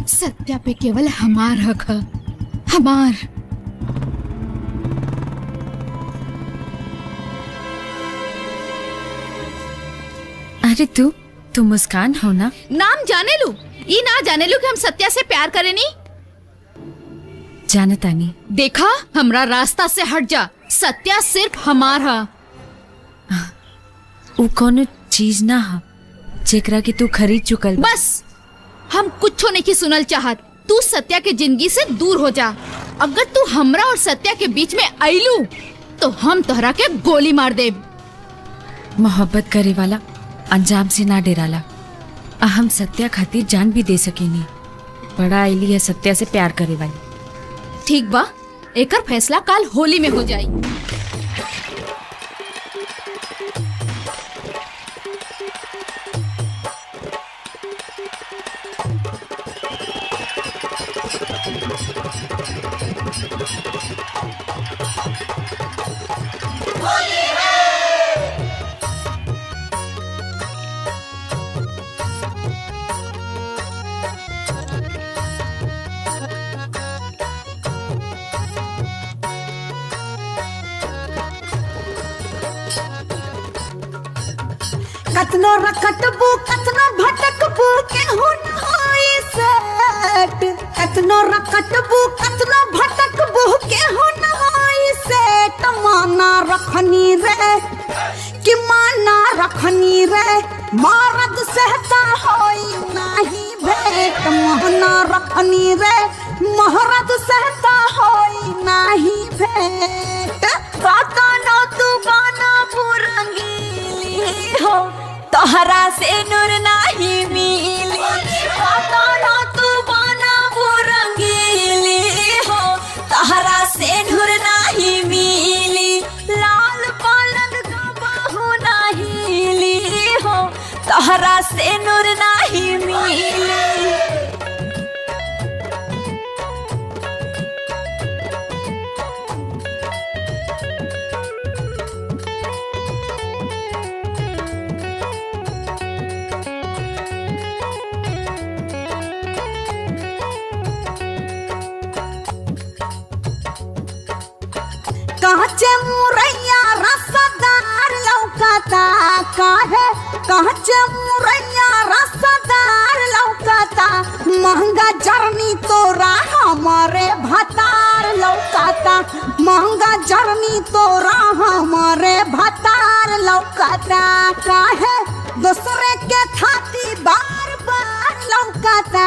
Speaker 5: सत्या पे केवल हमार हक है, हमार।
Speaker 10: अरे तू मुस्कान हो ना?
Speaker 5: नाम जाने लू, ये ना जाने लू कि हम सत्या से प्यार करे नी।
Speaker 10: जानता नहीं।
Speaker 5: देखा, हमरा रास्ता से हट जा। सत्या सिर्फ हमार है।
Speaker 10: वो कोनो चीज ना है जेकरा की तू खरीद चुकल।
Speaker 5: बस हम कुछ नहीं की सुनल चाहत। तू सत्या के जिंदगी से दूर हो जा। अगर तू हमरा और सत्या के बीच में आइलू तो हम तोहरा के गोली मार दे।
Speaker 10: मोहब्बत करे वाला अंजाम से ना डेराला। हम सत्या खातिर जान भी दे सकेनी। बड़ा आईली है सत्या से प्यार करे वाली।
Speaker 5: ठीक बा, एकर फैसला काल होली में हो जाई।
Speaker 15: कतनो रखटबू कतनो भटकबू केहू न होई सेट। कतनो रखटबू कतनो भटकबू केहू न होई सेट। माना रखनी रे कि माना रखनी रे, मर्द सहता होई नहीं भेट। माना रखनी रे, मर्द सहता होई नाही भेंट कातनो तू बना रंगीली हो तोहरा से नूर नाही मिली कातनो तू बना रंगीली हो तोहरा से नूर नाही मिली लाल पलंग गबहु नाही ली हो तोहरा से नूर नाही मिली। काचे मुरैया रसदार लौकता काहे काचे मुरैया रसदार लौकता महंगा जर्नी तोरा हमारे भतार लौकता महंगा जर्नी तोरा हमारे भतार लौकता काहे दूसरे के थाती बार बार लौकता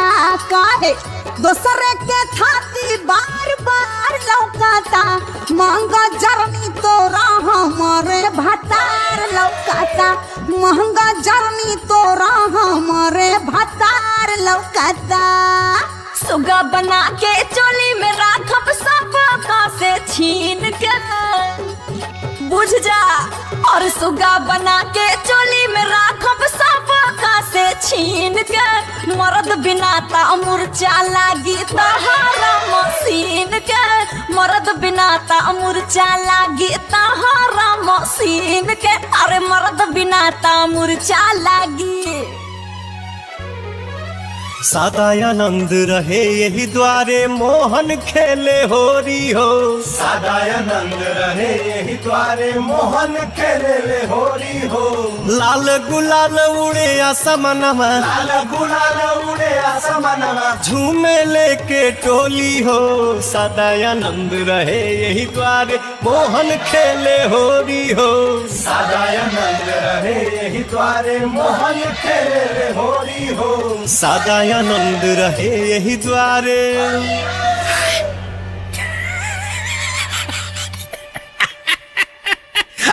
Speaker 15: काहे दूसरे के थाती बार बार लौकता महंगा जर्नी तोरा हमारे भतार लौकता महंगा जर्नी तोरा हमारे भतार लौकता सुगा बना के चोली में राखब सब का से छीन के बुझ जा और सुगा बना के चोली में राखब सब का से छीन के मर्द बिना ता मुरचा लागी तहारा मशीन के मर्द बिना ता मुरचा लागी तहारा मशीन के अरे मर्द बिना ता मुरचा लागी।
Speaker 3: सदानंद रहे यही द्वारे मोहन खेले होरी हो सदानंद रहे यही द्वारे मोहन खेले होरी हो लाल गुलाल उड़े आसमानमा लाल गुलाल उड़े आसमानमा झूमे लेके टोली हो सदानंद रहे यही द्वारे मोहन खेले होरी हो सदानंद रहे यही द्वारे मोहन खेले होरी हो सदानंद रहे यही द्वारे।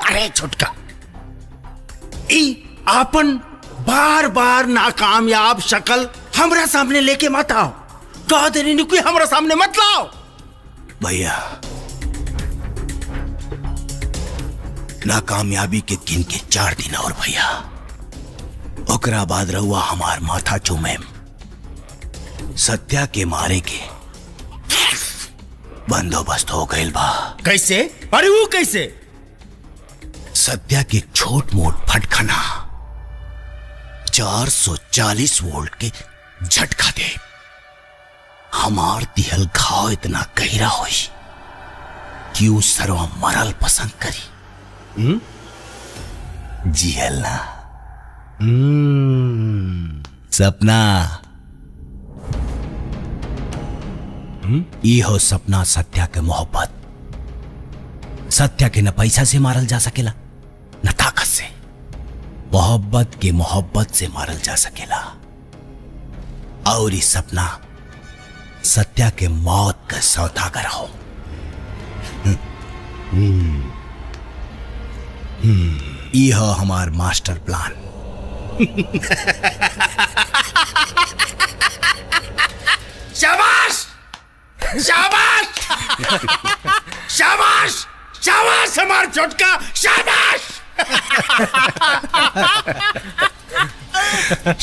Speaker 11: अरे छुटका ई आपन बार बार नाकामयाब शक्ल हमरा सामने लेके मत आओ कह दे कोई हमरा सामने मत लाओ
Speaker 9: भैया नाकामयाबी के गिन के 4 दिन और भैया ओकरा बाद रहुआ हमार माथा चूमे सत्या के मारे के बंदोबस्त हो गइल बा।
Speaker 11: कैसे अरे वो कैसे
Speaker 9: सत्या के छोट मोट फटखना 440 वोल्ट के झटका दे हमार दिहल घाव इतना गहरा होई कि वो सरवा मरल पसंद करी जिहल ना सपना ई हो सपना सत्या के मोहब्बत सत्या के न पैसा से मारल जा सकेला न ताकत से मोहब्बत के मोहब्बत से मारल जा सकेला और ई सपना सत्या के मौत का सौदागर हो ई हो हमार मास्टर प्लान।
Speaker 11: शाबाश शाबाश शाबाश शाबाश हमार छोटका शाबाश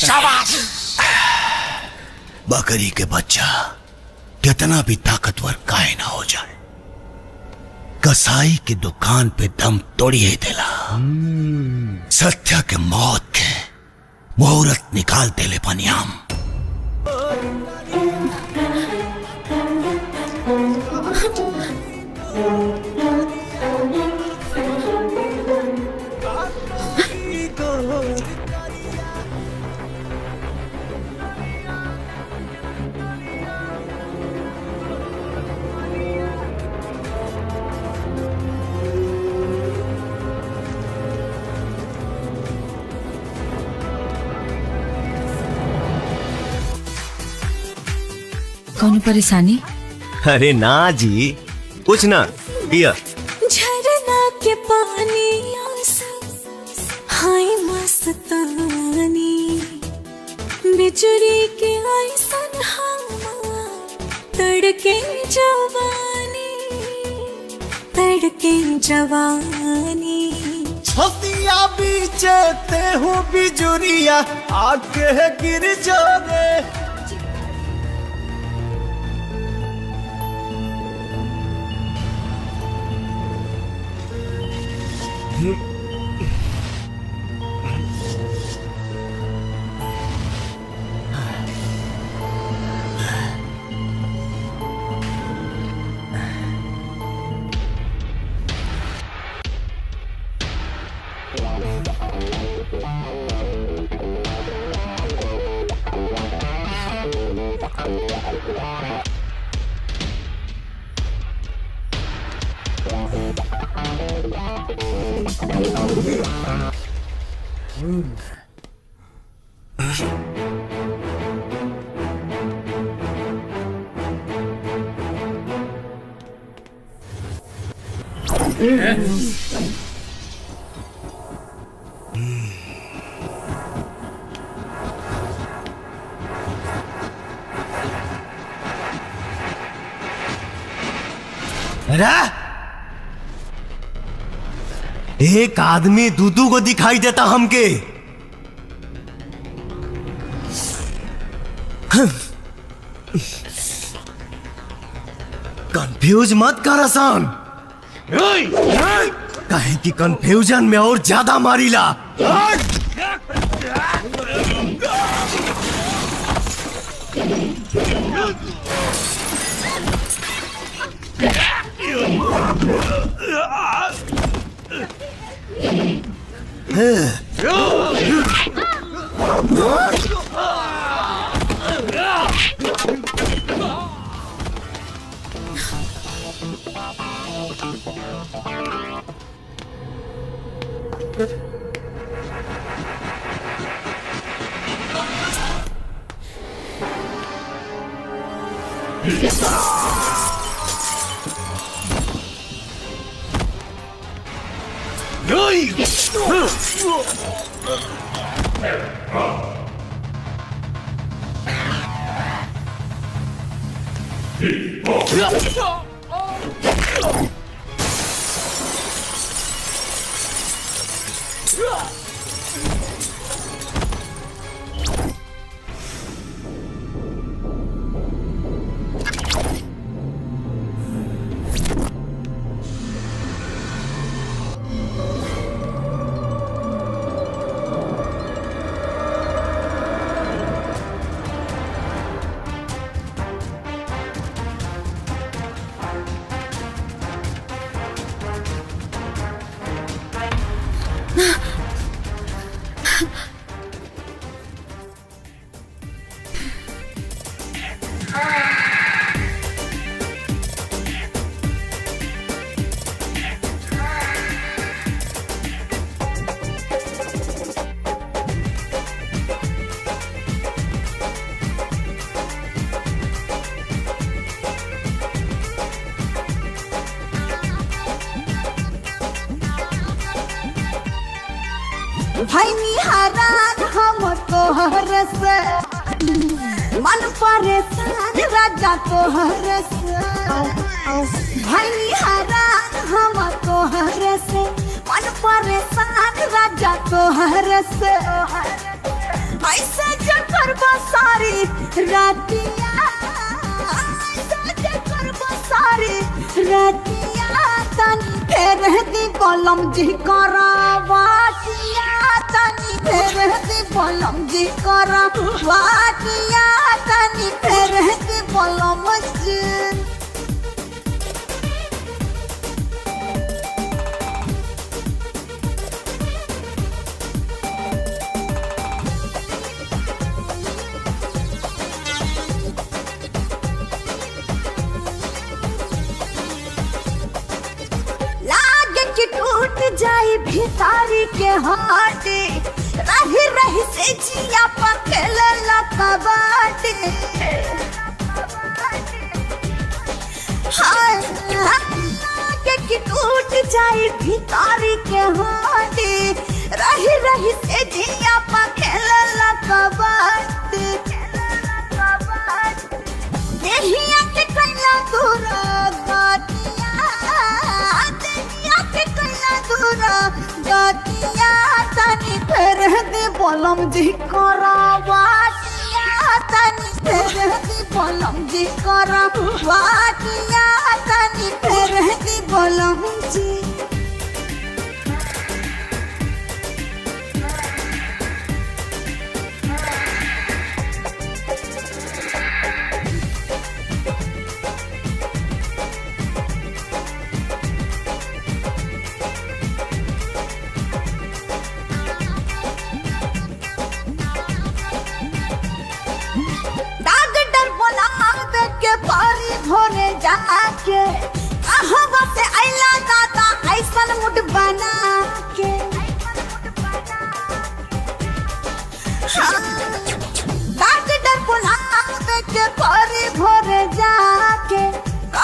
Speaker 11: शाबाश।
Speaker 9: बकरी के बच्चा कितना भी ताकतवर काहे ना हो जाए कसाई की दुकान पे दम तोड़ी ही देला सत्या के मौत के मुहूर्त निकाल देले पनियाम।
Speaker 10: कौन परेशानी?
Speaker 3: अरे ना जी, कुछ ना पिया।
Speaker 15: झरना के पानी हाय मस्तानी, बिजली के ऐसन हवा तड़के जवानी, तड़के जवानी।
Speaker 3: छतिया बीचे ते हूँ बिजुरिया आके गिर जावे। एक आदमी दूधू को दिखाई देता हमके। कंफ्यूज मत कर आसान, कहे कि कंफ्यूजन में और ज्यादा मारीला।
Speaker 15: भाई निहारान हम तोहर से, मन परेशान राजा तोहर से। भाई निहारान हम तोहर से, मन परेशान राजा तोहर से। ऐसे जो करबो सारी रातिया, ऐसे जो करबो सारी रातिया, तनी फेर दी कलम जी करावाटिया, तनी फेर दी कलम जी करावाटिया, तनी फेर दी कलम जी। टूट जाई भितारी के हाटे, रही रही से जिया पखेल कबाटे। हाय कि टूट जाए भिखारी के हाथी रही रही से जिया पा खेलला कबड्डी देहिया के कैला दूरा गातिया देहिया के कैला दूरा गातिया तनी फेर दे बोलम जी करावाटिया तनी फेर दे बोलम जी करावाटिया तनी फेर दे बोलम जी पारी भोरे जाके आहवा से आइला दादा ऐसन मुड बना के डॉक्टर बुला के पारी भोरे जाके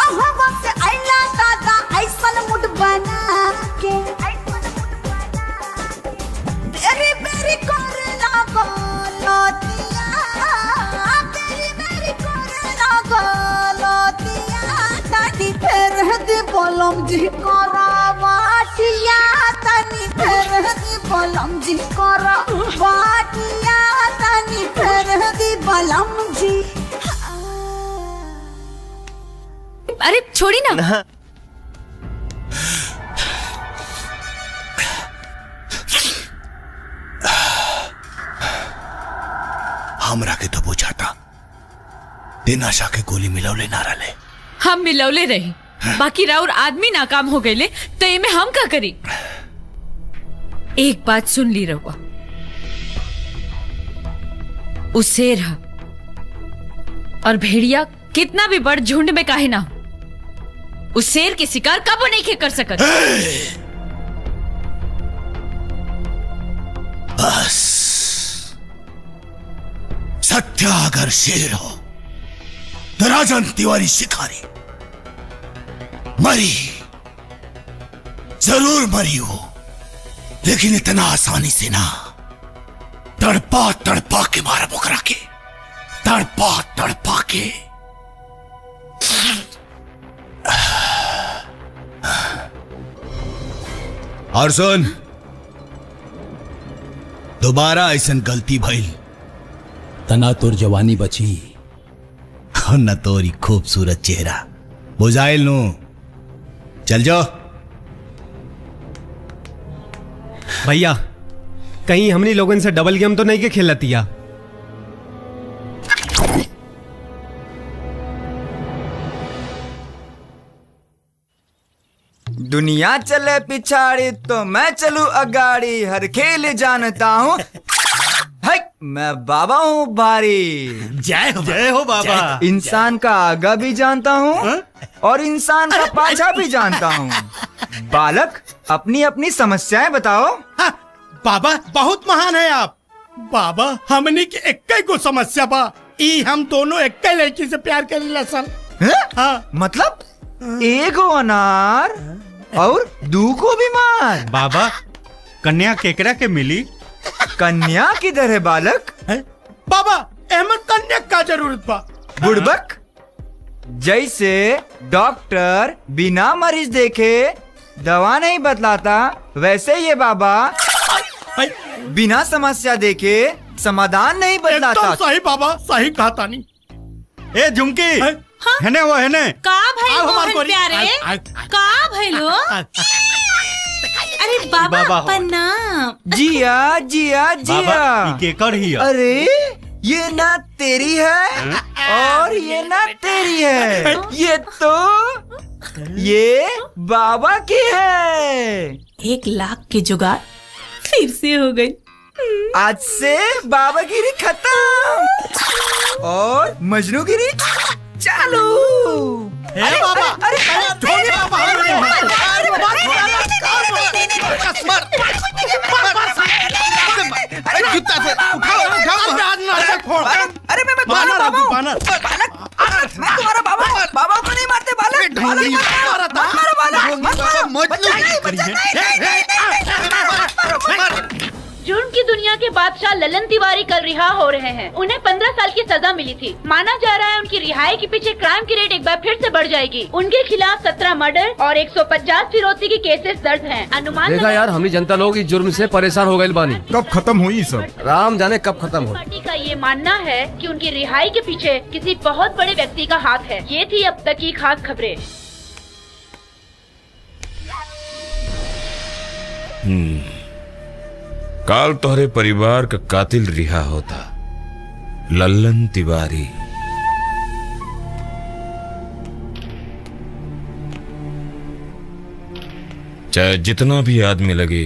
Speaker 15: आहवा से आइला दादा ऐसन मुड बना के तेरी मेरी करे लागो लतिया तेरी मेरी करे लागो फेर दे बोलम जी करावाटिया तनी फेर दे बोलम जी करावाटिया तनी फेर दे बोलम जी
Speaker 10: अरे छोड़ी ना।
Speaker 11: हमरा के तो बुझाता दिन आशा के गोली मिलौले ना रले।
Speaker 10: हम मिलौले रही बाकी राउर आदमी नाकाम हो गए तो ये में हम का करी। एक बात सुन ली रहुआ उस शेर है और भेड़िया कितना भी बड़ झुंड में काहे ना हो उस शेर के शिकार कब नहीं कर सकत।
Speaker 11: बस सत्या अगर शेर हो तो राजन तिवारी शिकारी मरी जरूर मरी हो लेकिन इतना आसानी से ना तड़पा तड़पा के मारा बुकरा के तड़पा तड़पा के। और सुन दोबारा ऐसन गलती भइल
Speaker 12: तना तोर जवानी बची
Speaker 11: न तोरी खूबसूरत चेहरा बुझाइल नु चल जाओ।
Speaker 18: भैया कहीं हमनी लोगन से डबल गेम तो नहीं के खेलतिया।
Speaker 16: दुनिया चले पिछाड़ी तो मैं चलूं अगाड़ी हर खेल जानता हूँ मैं बाबा हूँ भारी।
Speaker 13: जय हो बाबा।
Speaker 16: इंसान का आगा भी जानता हूँ और इंसान का पाछा भी जानता हूँ। बालक अपनी अपनी समस्याएं बताओ।
Speaker 7: बाबा बहुत महान है आप। बाबा हमनी के एक को समस्या बा ई हम दोनों एक लड़की से प्यार करेला सन।
Speaker 16: हाँ? मतलब एगो अनार और दू को बीमार।
Speaker 13: बाबा कन्या केकरा के मिली?
Speaker 16: कन्या किधर है बालक?
Speaker 7: बाबा अहमद कन्या का जरूरत बा।
Speaker 16: बुड़बक जैसे डॉक्टर बिना मरीज देखे दवा नहीं बतलाता वैसे ये बाबा बिना समस्या देखे समाधान नहीं बतलाता।
Speaker 7: एकदम सही बाबा सही कहा तानी।
Speaker 13: ए झुमकी है वो है
Speaker 22: का भाई मोहन प्यारे का भाई लो अरे बाबा प्रणाम।
Speaker 16: जिया जिया जिया
Speaker 13: केकर ही
Speaker 16: अरे ये ना तेरी है और ये ना तेरी है ये तो ये बाबा की है।
Speaker 22: 1 लाख की जुगाड़ फिर से हो गई।
Speaker 16: आज से बाबागिरी खत्म और मजनूगिरी चालू।
Speaker 7: अरे बाबा अरे
Speaker 16: जूता से उठाओ
Speaker 7: अरे मैं तुम्हारा बाबा
Speaker 16: मैं तुम्हारा बाबा को नहीं मारते बालक।
Speaker 8: जुर्म की दुनिया के बादशाह ललन तिवारी कल रिहा हो रहे हैं। उन्हें 15 साल की सजा मिली थी। माना जा रहा है उनकी रिहाई के पीछे क्राइम की रेट एक बार फिर से बढ़ जाएगी। उनके खिलाफ 17 मर्डर और 150 फिरौती के केसेस दर्ज हैं। अनुमान
Speaker 1: देखा यार, हमारी जनता लोग इस जुर्म से परेशान हो गए बानी।
Speaker 2: कब खत्म हुई सब?
Speaker 1: राम जाने कब खत्म हो।
Speaker 8: पार्टी का ये मानना है कि उनकी रिहाई के पीछे किसी बहुत बड़े व्यक्ति का हाथ है। ये थी अब तक की खास खबरें।
Speaker 4: काल तोहरे परिवार का कातिल रिहा होता, लल्लन तिवारी। चाहे जितना भी आदमी लगे,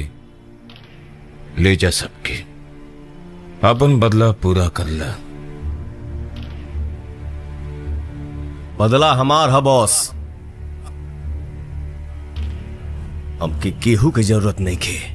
Speaker 4: ले जा सबके, अपन बदला पूरा कर ला।
Speaker 3: बदला हमार है बॉस, हमके केहू की जरूरत नहीं के।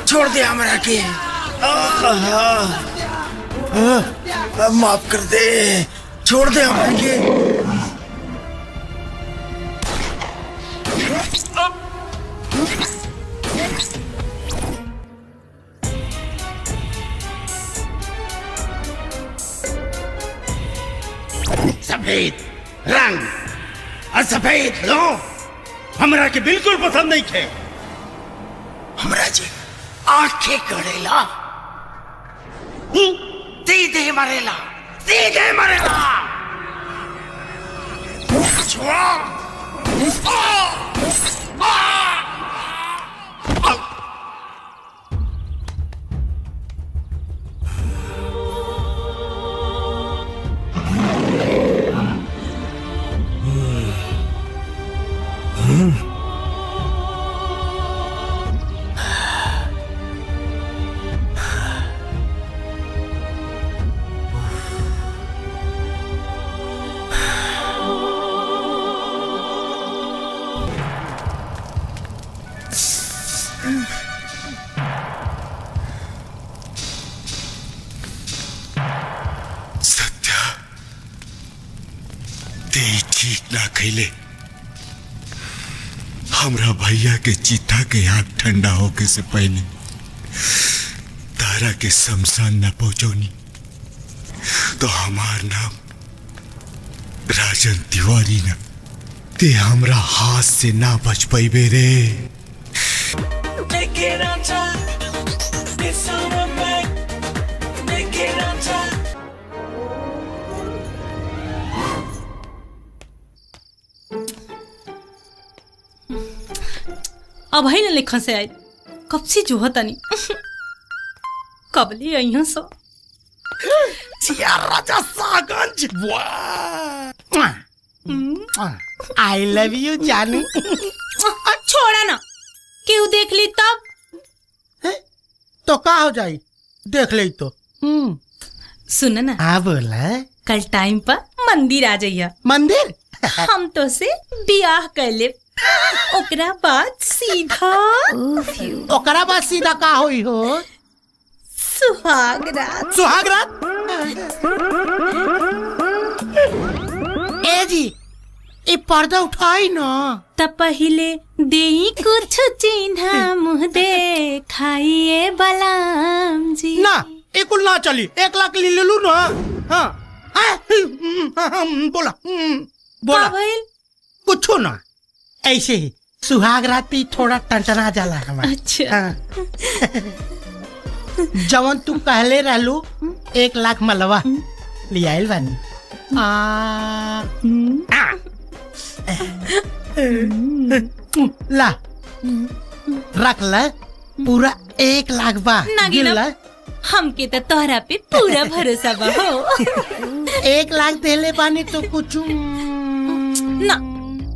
Speaker 11: छोड़ दे हमरा के। माफ कर दे, छोड़ दे हमरा के। सफेद रंग और सफेद लो हमरा के बिल्कुल पसंद नहीं थे। हमरा जी आंखें कड़ेला, सीधे मरेला, सीधे मरेला।
Speaker 9: ठीक ना खैले, हमरा भैया के चिता के आग ठंडा होके से पहले तारा के शमशान न पहुंचौनी तो हमार नाम राजन तिवारी न ते हमरा हाथ से ना बच पैबे रे। Make it on time. It's on a back. Make it on time.
Speaker 22: अब है ना लिखा से आई कब से जो होता नहीं कब ले आई हूँ सो
Speaker 11: जिया राजा सागंज आई लव यू जानू
Speaker 22: छोड़ा ना क्यों देख ली तब
Speaker 7: तो का हो जाई देख ले तो
Speaker 22: सुन ना
Speaker 11: हाँ बोला
Speaker 22: कल टाइम पर मंदिर आ जाइया
Speaker 11: मंदिर
Speaker 22: हम तो से बियाह कर ले ओकरा बाद सीधा
Speaker 11: ओकरा बाद सीधा का होई हो
Speaker 22: सुहाग रात
Speaker 11: सुहाग रात ए जी ये पर्दा उठाई ना
Speaker 22: तब पहले देई कुछ चिन्ह मुँह दे खाइए बलाम जी
Speaker 11: ना एक कुल ना चली 1 लाख ले लू ना हाँ बोला बोला कुछ ना ऐसे ही सुहाग रात पे थोड़ा टंटना जाला हमारा
Speaker 22: अच्छा
Speaker 11: जवन तू कहले रहलू 1 लाख मलवा ले आइल बानी ला रख ले पूरा 1 लाख बा
Speaker 22: नागिना हमके तो तोहरा पे पूरा भरोसा बा हो
Speaker 11: 1 लाख देले बानी तो कुछ
Speaker 22: ना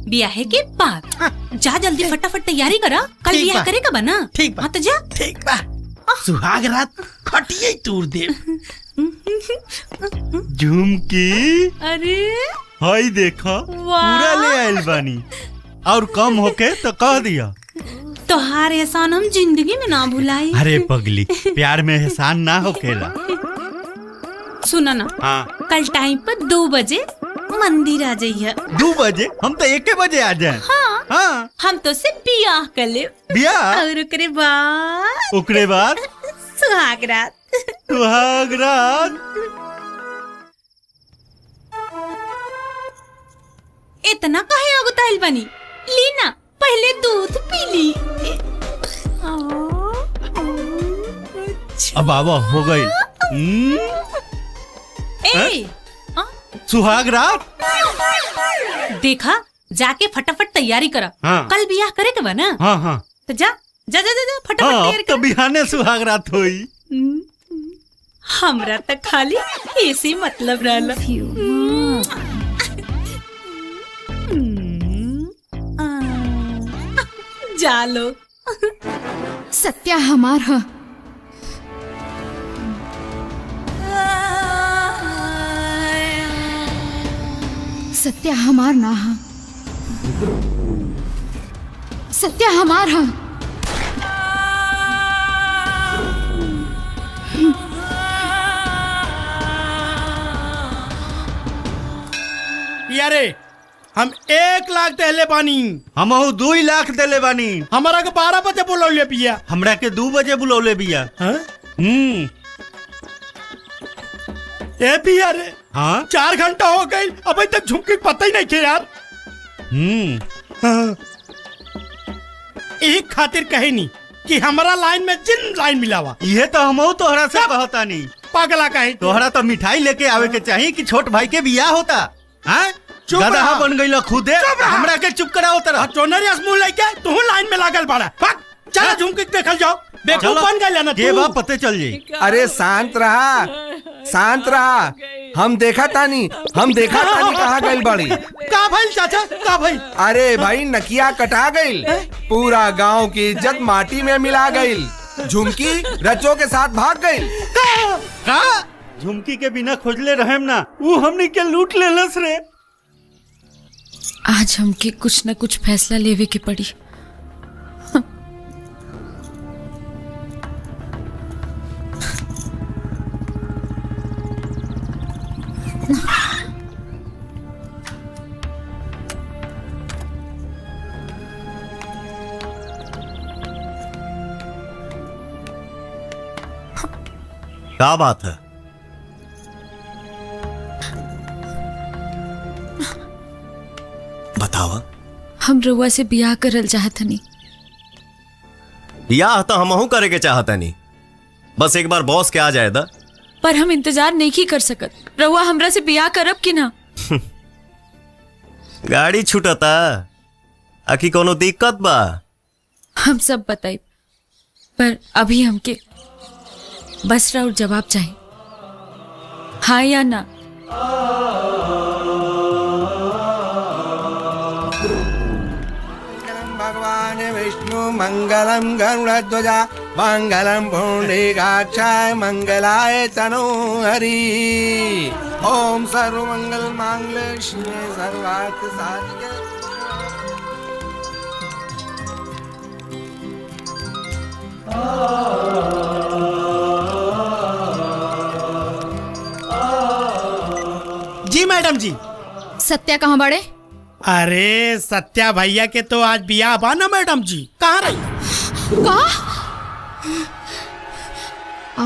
Speaker 22: बियाह के बाद जा जल्दी फटाफट तैयारी करा कल बियाह करेगा बना
Speaker 11: ठीक बा
Speaker 22: तो जा
Speaker 11: ठीक बा सुहाग रात खटिए तूर दे
Speaker 13: झुमकी
Speaker 22: अरे
Speaker 13: हाय देखा पूरा ले आइल बानी और कम होके तो कह दिया
Speaker 22: तोहार एहसान हम जिंदगी में ना भुलाई
Speaker 13: अरे पगली प्यार में एहसान ना होकेला
Speaker 22: सुना ना
Speaker 13: हाँ
Speaker 22: कल टाइम पर 2 बजे मंदिर आ जाइए
Speaker 13: 2 बजे हम तो 1 बजे आ जाए
Speaker 22: हाँ हम तो से बियाह कर ले
Speaker 13: बियाह
Speaker 22: और ओकरे बाद सुहाग रात
Speaker 13: सुहाग रात
Speaker 22: इतना काहे अगुताइल बनी ली ना पहले दूध पी ली
Speaker 13: अब बाबा हो गई
Speaker 22: ए
Speaker 13: सुहाग रात
Speaker 22: देखा जाके फटाफट तैयारी करा कल बियाह करे के बा ना
Speaker 13: हाँ
Speaker 22: तो जा जा जा जा फटाफट तैयारी
Speaker 13: तो बिहाने सुहाग रात होई
Speaker 22: हमरा तक खाली ऐसे मतलब रहला जा लो
Speaker 5: सत्या हमार है सत्या हमार ना है सत्या हमार है
Speaker 11: यारे हम 1 लाख देले बानी
Speaker 13: हम 2 लाख देले बानी
Speaker 11: हमारा के 12 बजे बुलौले पिया
Speaker 13: हमरा के 2 बजे बुलौले बिया
Speaker 11: ए पिया रे
Speaker 13: हाँ
Speaker 11: 4 घंटा हो गई अभी तक झुमकी पता ही नहीं के यार एक खातिर कहे नहीं कि हमारा लाइन में जिन लाइन मिलावा
Speaker 13: ये तो हम तोहरा से कहता नहीं
Speaker 11: पागला कहे
Speaker 13: तोहरा तो मिठाई लेके आवे के चाहिए कि छोट भाई के बियाह होता हाँ गधा बन गई खुदे हमरा के चुप कराओ तरह
Speaker 11: चोनरी मुंह लेके तू लाइन में लागल बाड़ा चल झुमकी देखल जाओ बेवकूफ बन गया ना
Speaker 13: ये बात पते चल जाई
Speaker 1: अरे शांत रहा हम देखा तानी कहाँ गई बड़ी
Speaker 11: का भाई चाचा का भाई
Speaker 1: अरे भाई नकिया कटा गई पूरा गांव की इज्जत माटी में मिला गई झुमकी रचो के साथ भाग गई
Speaker 13: का झुमकी के बिना खोजले रहेम ना वो हमनी के लूट लेलस रे
Speaker 10: आज हमके कुछ न कुछ फैसला लेवे के पड़ी
Speaker 13: क्या बात है
Speaker 3: बतावा
Speaker 10: हम रउआ से बियाह करल चाहत हनी
Speaker 3: या तो हमहू करे के चाहता नहीं, बस एक बार बॉस के आ जाए दा।
Speaker 10: पर हम इंतजार नहीं कर सकत। रहुआ हमरा से बियाह करब कि ना?
Speaker 3: गाड़ी छूटता आखी कोनो दिक्कत बा?
Speaker 10: हम सब बताई, पर अभी हमके बस राउर जवाब चाहिए, हाँ या ना।
Speaker 19: भगवान विष्णु मंगलम गरुड़ध्वजा मंगलम पुंडरीकाक्षाय मंगलाय तनोहरि। ओम सर्वमंगल मांगल्ये शिवे सर्वार्थ साधिके।
Speaker 7: जी मैडम जी।
Speaker 5: सत्या कहाँ बड़े?
Speaker 7: अरे सत्या भैया के तो आज बियाह बा ना मैडम जी, कहाँ रही?
Speaker 5: कहा?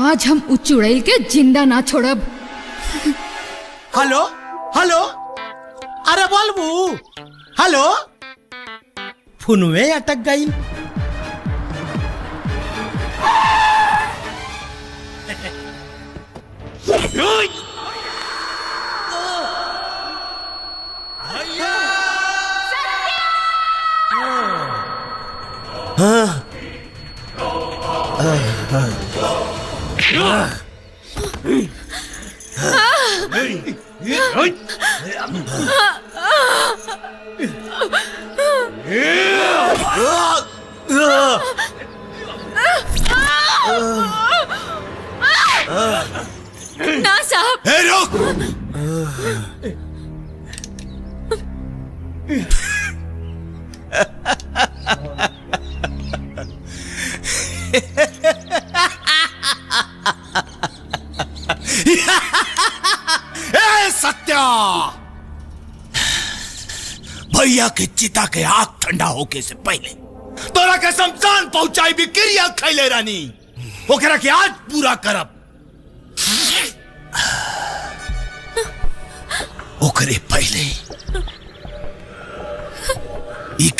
Speaker 5: आज हम उच्च चुड़ैल के जिंदा ना छोड़ब।
Speaker 7: हेलो हेलो, अरे बोलबू, हेलो। फोनवे अटक गई।
Speaker 10: ना साहब।
Speaker 11: सत्या, भैया के चिता के आग ठंडा होके से पहले तोरा के शमशान पहुंचाई भी क्रिया खैले रानी, ओकरा के आज पूरा करब। ओकरे पहले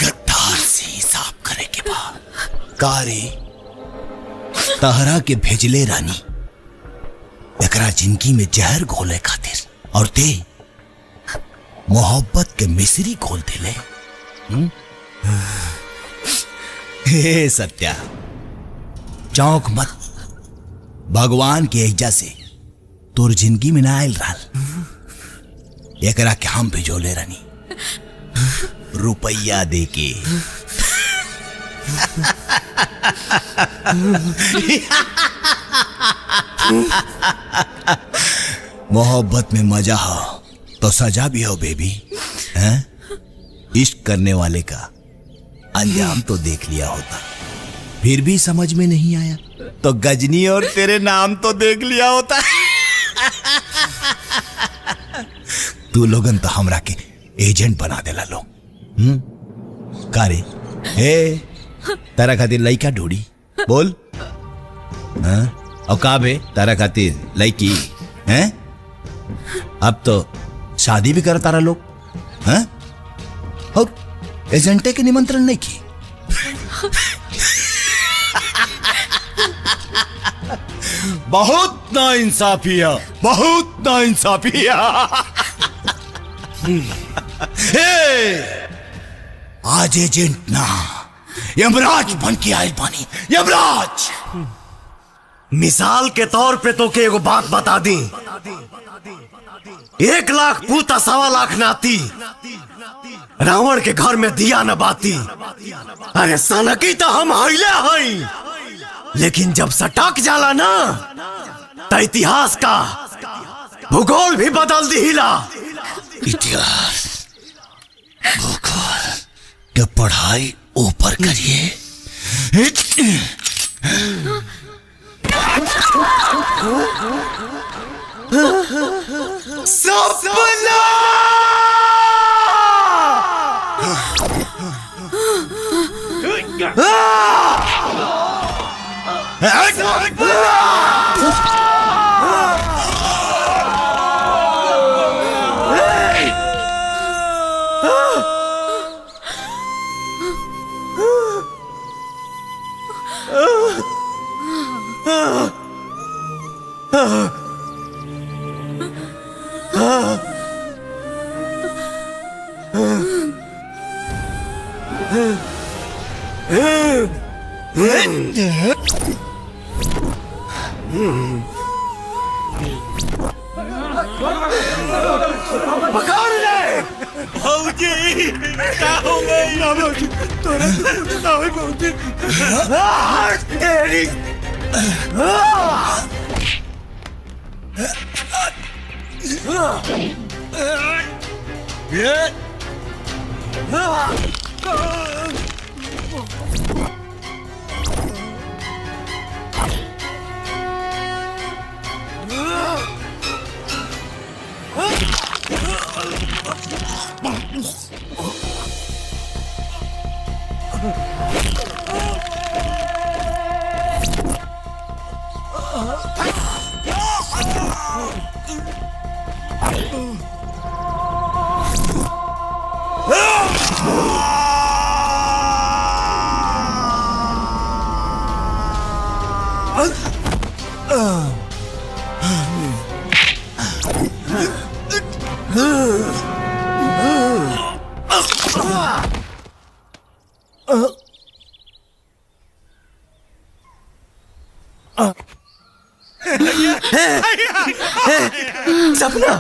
Speaker 11: गद्दार से हिसाब करे के बाद कारे तहरा के भेजले रानी एकरा जिंदगी में जहर घोले खातिर, और ते मोहब्बत के मिश्री घोल देले। हे सत्या, चौंक मत, भगवान के एजा से तोर जिंदगी में ना आयल रहल, एकरा के हम भेजोले रानी रुपया दे के। मोहब्बत में मजा हो तो सजा भी हो बेबी, हैं? इश्क करने वाले का अंजाम तो देख लिया होता, फिर भी समझ में नहीं आया तो गजनी और तेरे नाम तो देख लिया होता। तू लोगन तो हमरा के एजेंट बना देला लोग। कारे हे तारा खातिर लइका ढूंढी बोल, हाँ? और का बे तारा खातिर लइकी हैं? अब तो शादी भी कर तारा लोग, हैं? और एजेंटे के निमंत्रण नहीं की। बहुत नाइंसाफी है, बहुत नाइंसाफी है। आज एजेंट ना यमराज बन के आयल बानी, यमराज।
Speaker 3: मिसाल के तौर पे तो के एगो बात बता दी, 1 लाख पूता 1.25 लाख नाती, रावण के घर में दिया न बाती। अरे सनकी तो हम हईले हई, लेकिन जब सटक जाला ना तो इतिहास का भूगोल भी बदल दिला।
Speaker 11: इतिहास भूगोल के पढ़ाई ऊपर करिए।
Speaker 9: सपना
Speaker 3: पकड़ ले
Speaker 9: भौजी क्या हो गई ना भौजी तोरा कुछ ना होई भौजी
Speaker 3: एरी सपना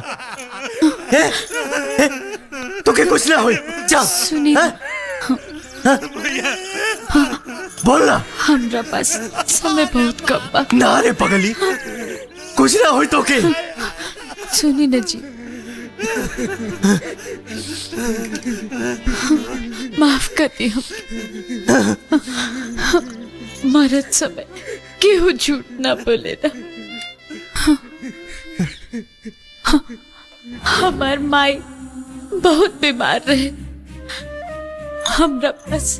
Speaker 3: तो के कुछ ना हो चल
Speaker 10: सुनी
Speaker 3: बोलना
Speaker 10: हमरा पास समय बहुत कम बा।
Speaker 3: ना रे पगली कुछ ना हो तो के
Speaker 10: सुनी न जी माफ कर दी हम मरद समय केहू झूठ ना बोले ना। हमार माई बहुत बीमार रहे हमरा पास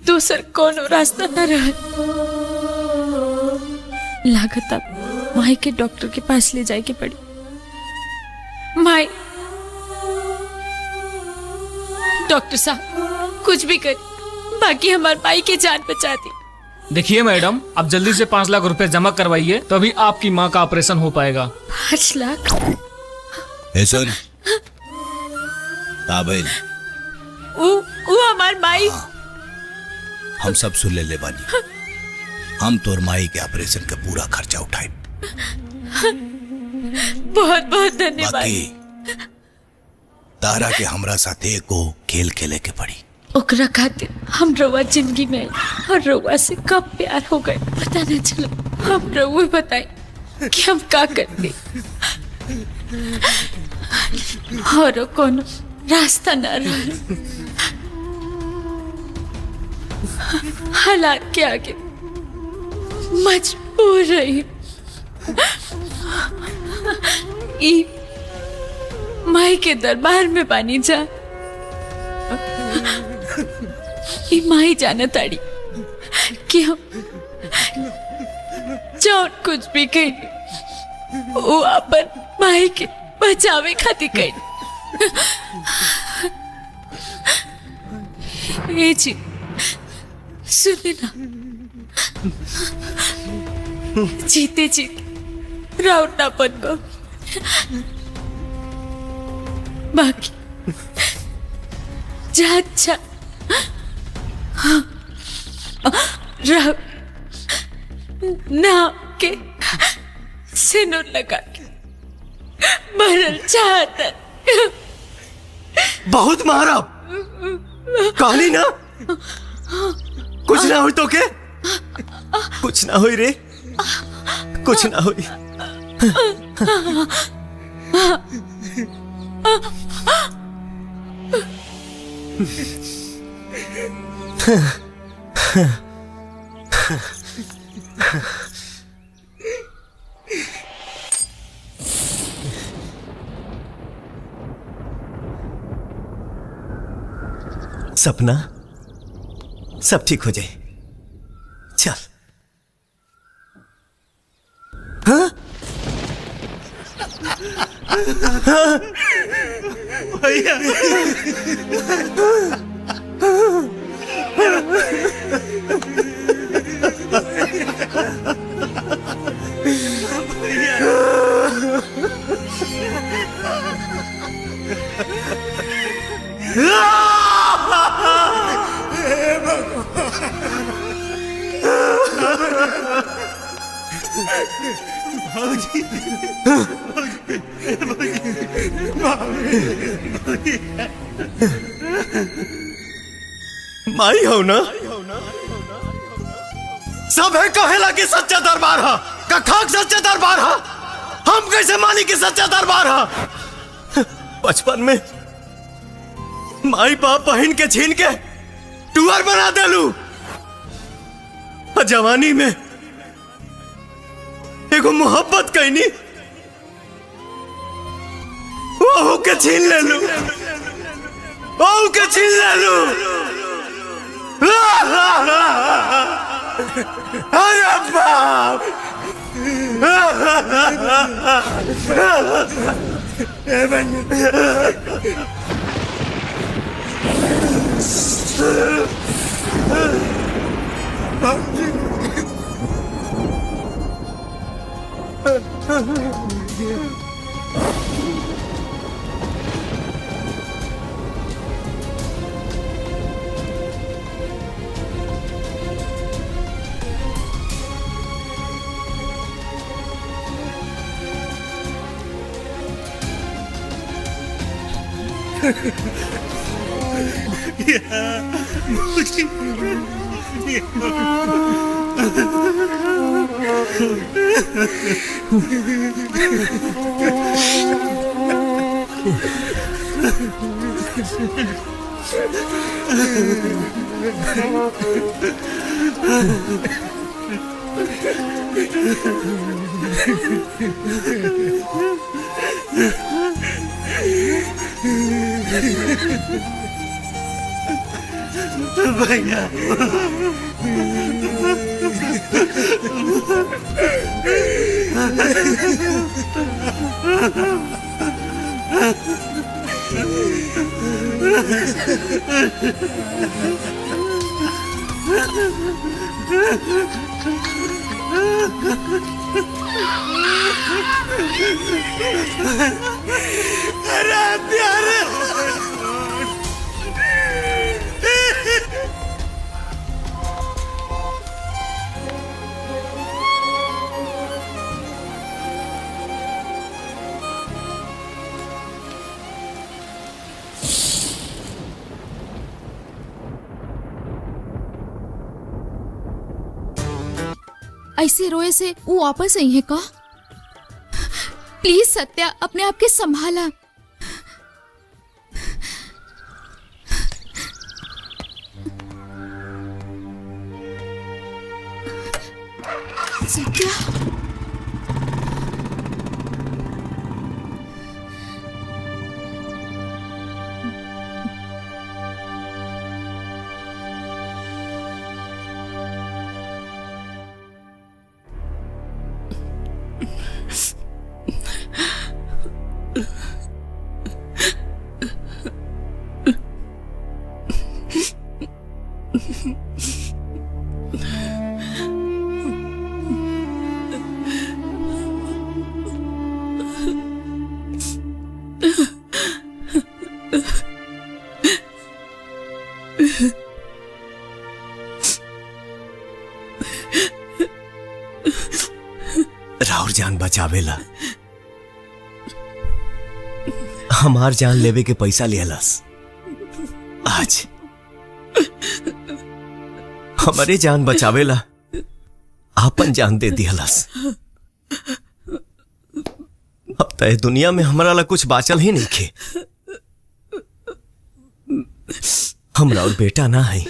Speaker 10: दूसर कोनो रास्ता न रहा। लागत अब माई के डॉक्टर के पास ले जाए के पड़ी। माई डॉक्टर साहब कुछ भी कर बाकी हमार माई की जान बचा दी।
Speaker 20: देखिए मैडम आप जल्दी से 5 लाख रुपए जमा करवाइए तभी आपकी माँ का ऑपरेशन हो पाएगा।
Speaker 10: 5 लाख
Speaker 12: सुन ताबिल
Speaker 10: वो हमार माई
Speaker 12: हम सब सुन ले बानी। हम तोर माई के ऑपरेशन का पूरा खर्चा उठाए।
Speaker 10: बहुत बहुत धन्यवाद।
Speaker 12: बाकी तारा के हमरा साथे को खेल खेले के पड़ी।
Speaker 10: ओकरा खातिर हम रउआ जिंदगी में और रउआ से कब प्यार हो गए पता न चला। हम रउआ बताए कि हम का करते और कोनो रास्ता न रहा। हालात के आगे मजबूर रही। ई माई के दरबार में पानी जा ई माई जाना ताड़ी कि हम जौन कुछ भी कही वो अपन माई के बचावे खातिर कही। ये जी सुने ना जीते जीते राउतापन को बाकी जा अच्छा राव ना के सिनुर लगा के मरल चाहता।
Speaker 3: बहुत मारा कहानी ना कुछ ना हुई तो के कुछ ना हुई रे कुछ ना हुई। सपना सब ठीक हो जाए चल। हाँ? हाँ?
Speaker 9: भैया
Speaker 3: माई हो ना सब है कहेला कि सच्चा दरबार है का खाक सच्चा दरबार है। हम कैसे मानी कि सच्चा दरबार है। बचपन में माई बाप बहन के छीन के टूअर बना देलू, जवानी में एगो मोहब्बत कहनी वो के छीन ले लू, वो के छीन ले लू। अरे बाप भैया अरे प्यारे
Speaker 5: ऐसे रोए से वो वापस आई है का? प्लीज सत्या अपने आप के संभाला। सत्या
Speaker 3: राउर जान बचावेला हमार जान लेवे के पैसा लिहलस, आज हमारे जान बचावेला आपन जान दे दिहलस। अब तय दुनिया में हमारा ला कुछ बाचल ही नहीं खे। हमरा और बेटा ना है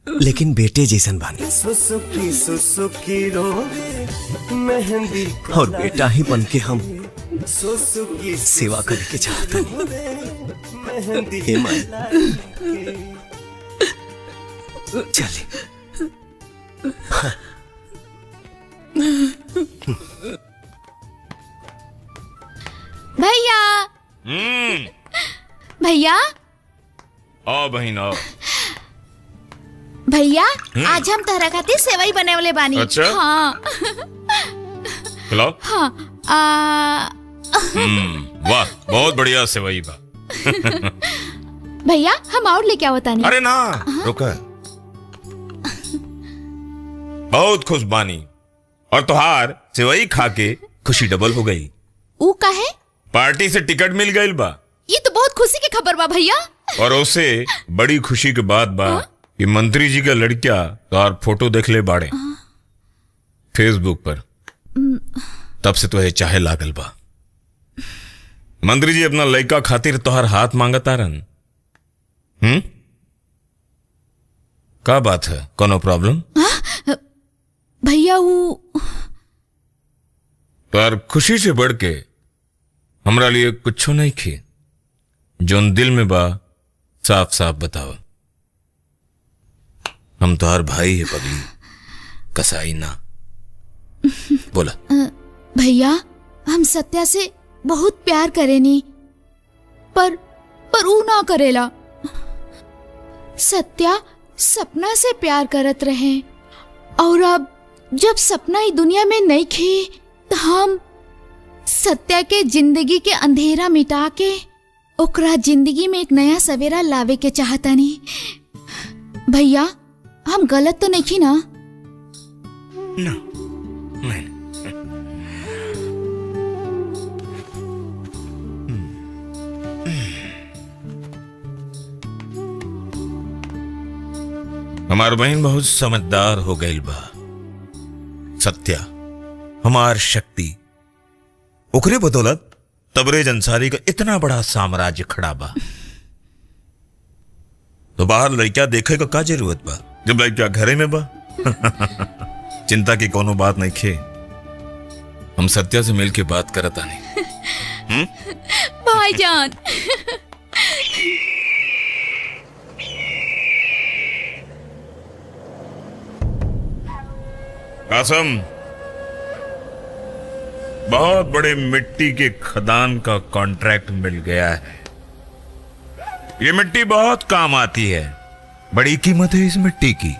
Speaker 3: लेकिन बेटे जैसन बानी
Speaker 6: सुसुकी सुसुकी रोवे मेहंदी
Speaker 3: और बेटा ही बन के हम
Speaker 6: सुसुकी
Speaker 3: सेवा करे के चाहते
Speaker 6: मेहंदी
Speaker 3: हे माई चले
Speaker 5: भैया भैया
Speaker 4: आओ बहन आओ।
Speaker 5: भैया आज हम तहरा खातिर सेवई बने वाले बानी।
Speaker 4: अच्छा?
Speaker 5: हाँ
Speaker 4: खिलाओ।
Speaker 5: हाँ
Speaker 4: वाह बहुत बढ़िया सेवई बा।
Speaker 5: भैया हम और लेके आओ तानी।
Speaker 4: अरे ना रुका, बहुत खुश बानी और तुहार सेवई खा के खुशी डबल हो गई।
Speaker 5: ऊ का है?
Speaker 4: पार्टी से टिकट मिल गई बा।
Speaker 5: ये तो बहुत खुशी की खबर बा भैया।
Speaker 4: और उसे बड़ी खुशी के बात बा कि मंत्री जी का लड़किया तुहार फोटो देख ले बाड़े फेसबुक पर, तब से तो चाहे लागल बा। मंत्री जी अपना लड़का खातिर तुहार हाथ मांगता रन। का बात है, कोनो प्रॉब्लम?
Speaker 5: भैया वो
Speaker 4: तुहार खुशी से बढ़ के हमरा लिए कुछ नहीं खे, जोन दिल में बा साफ साफ बताओ। हम तुहार भाई है पगली, कसाई ना। बोला।
Speaker 5: भैया हम सत्या से बहुत प्यार करेनी, पर ऊ ना करेला। सत्या सपना से प्यार करत रहे और अब जब सपना ही दुनिया में नहीं खे तो हम सत्या के जिंदगी के अंधेरा मिटा के ओकरा जिंदगी में एक नया सवेरा लावे के चाहतानी। भैया हम गलत तो नहीं ना?
Speaker 4: नहीं। हमार बहन बहुत समझदार हो गई बा। सत्या हमार शक्ति, ओकरे बदौलत तबरेज अंसारी का इतना बड़ा साम्राज्य खड़ा बा। तो बाहर लड़किया देखे का जरूरत बा जब लड़किया घरे में बा। चिंता की कोनो बात नहीं खे, हम सत्या से मिल के बात करत आनी।
Speaker 5: भाईजान
Speaker 4: कासम, बहुत बड़े मिट्टी के खदान का कॉन्ट्रैक्ट मिल गया है। ये मिट्टी बहुत काम आती है, बड़ी कीमत है इस मिट्टी की।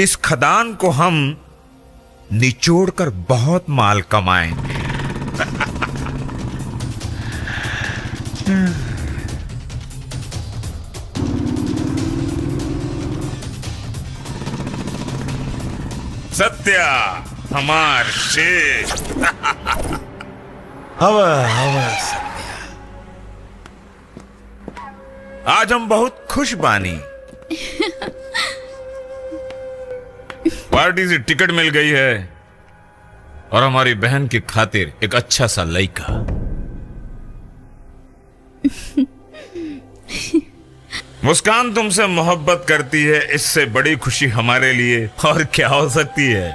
Speaker 4: इस खदान को हम निचोड़ कर बहुत माल कमाएंगे। सत्या हमार शेर। हवा हवा सत्या, आज हम बहुत खुश बानी। पार्टी से टिकट मिल गई है और हमारी बहन की खातिर एक अच्छा सा लड़का। मुस्कान तुमसे मोहब्बत करती है, इससे बड़ी खुशी हमारे लिए और क्या हो सकती है।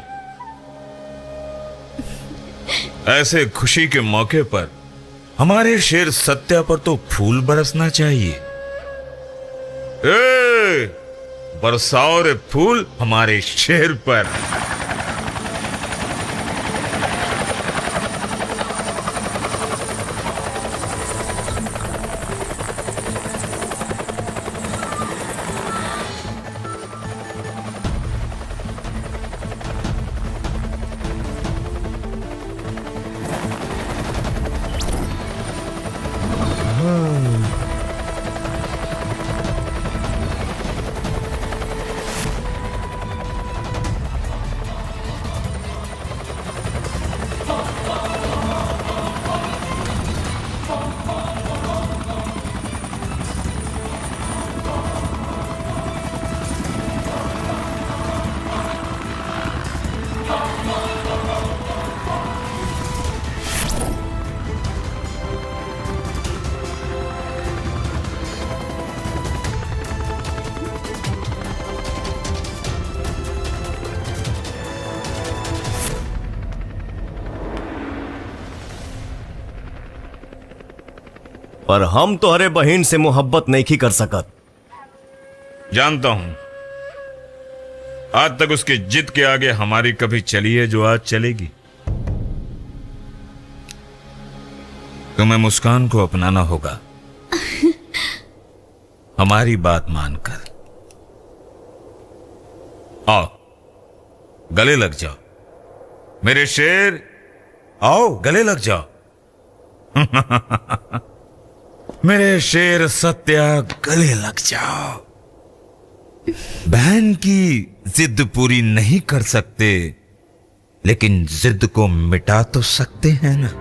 Speaker 4: ऐसे खुशी के मौके पर हमारे शेर सत्या पर तो फूल बरसना चाहिए। बरसाओ रे फूल हमारे शेर पर।
Speaker 3: पर हम तोहरे बहन से मोहब्बत नहीं कर सकत।
Speaker 4: जानता हूं, आज तक उसके जिद के आगे हमारी कभी चली है जो आज चलेगी। तुम्हें मुस्कान को अपनाना होगा, हमारी बात मानकर। आओ गले लग जाओ मेरे शेर, आओ गले लग जाओ। मेरे शेर सत्या गले लग जाओ। बहन की जिद पूरी नहीं कर सकते, लेकिन जिद को मिटा तो सकते हैं ना।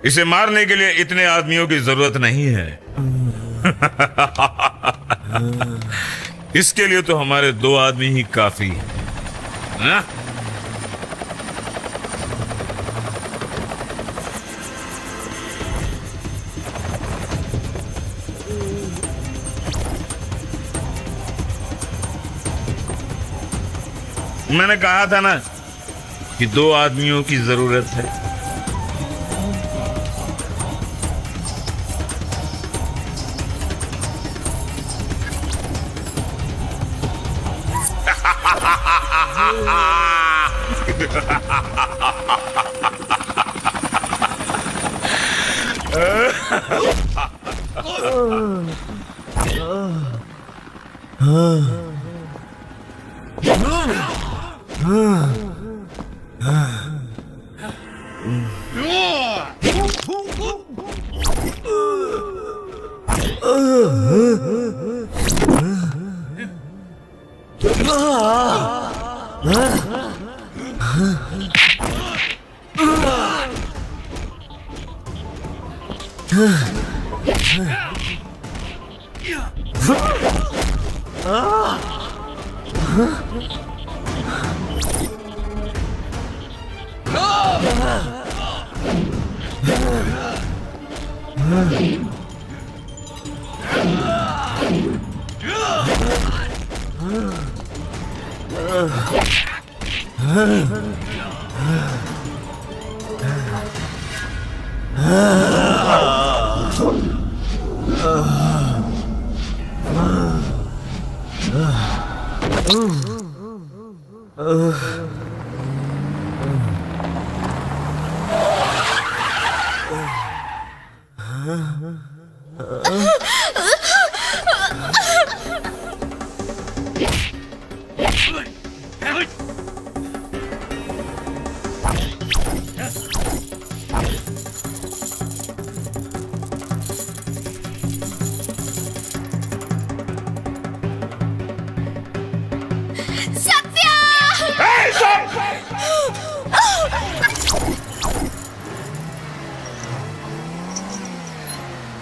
Speaker 4: इसे मारने के लिए इतने आदमियों की जरूरत नहीं है। इसके लिए तो हमारे 2 आदमी ही काफी है। मैंने कहा था ना कि 2 आदमियों की जरूरत है।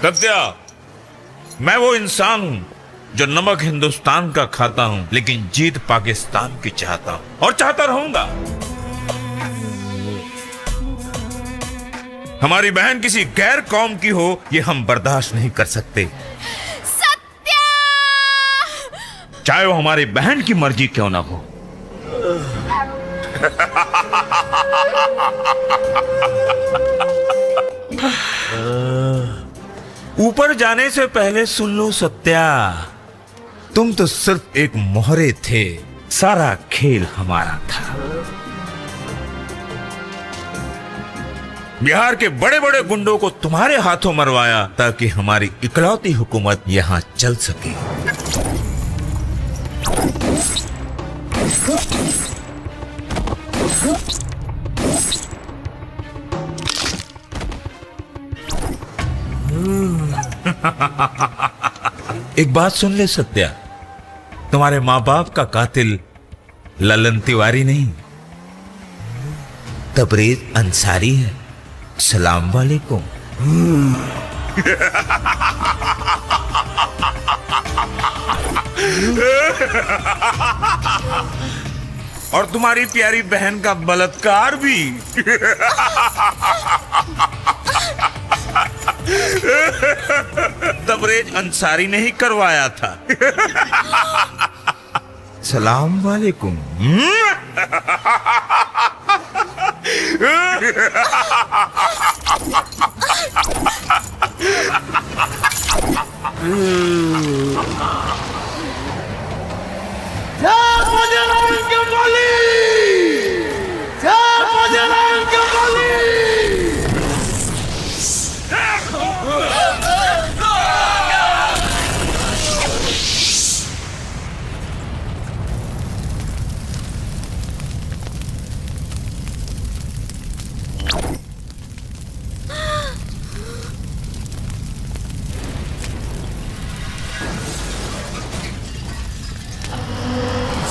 Speaker 4: सत्या, मैं वो इंसान हूं जो नमक हिंदुस्तान का खाता हूं, लेकिन जीत पाकिस्तान की चाहता हूं और चाहता रहूंगा। हमारी बहन किसी गैर कौम की हो, ये हम बर्दाश्त नहीं कर सकते।
Speaker 5: सत्या!
Speaker 4: चाहे वो हमारी बहन की मर्जी क्यों ना हो। ऊपर जाने से पहले सुन लो सत्या, तुम तो सिर्फ एक मोहरे थे, सारा खेल हमारा था। बिहार के बड़े बड़े गुंडों को तुम्हारे हाथों मरवाया ताकि हमारी इकलौती हुकूमत यहाँ चल सके। एक बात सुन ले सत्या, तुम्हारे माँ बाप का कातिल ललन तिवारी नहीं, तबरेज अंसारी है। सलाम वालेकुम। और तुम्हारी प्यारी बहन का बलात्कार भी। तबरेज अंसारी ने ही करवाया था। सलाम वालेकुम।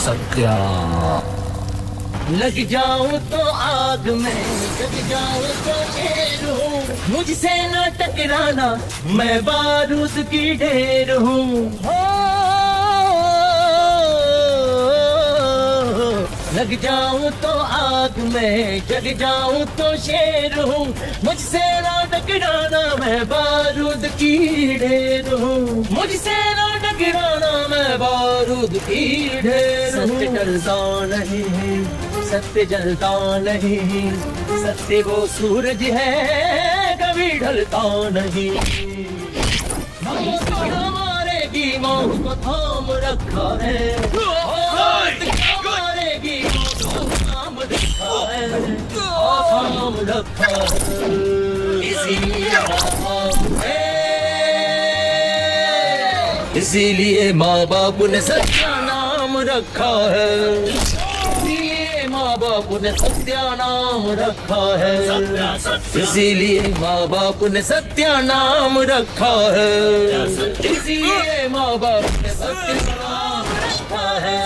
Speaker 14: सत्या, लग जाऊं तो आग में, जग जाऊं तो ढेर हूँ, मुझसे न टकराना, मैं बारूद की ढेर हूँ। लग जाऊं तो आग में, जग जाऊं तो शेर हूँ, मुझसे न टकराना, मैं बारूद की ढेर हूँ। मुझसे न टकराना, मैं बारूद की ढेर हूँ। सत्य जलता नहीं, सत्य जलता नहीं, सत्य वो सूरज है कभी ढलता नहीं। मौत मारेगी, मौत को थाम रखा है, मारेगी, मौत को थाम रखा है, थाम रखा है। इसीलिए माँ बाप ने सत्या नाम रखा है, इसीलिए माँ बाप ने सत्या नाम रखा है, इसीलिए माँ बाप ने सत्या नाम रखा है, इसीलिए माँ बाप ने सत्या नाम रखा है।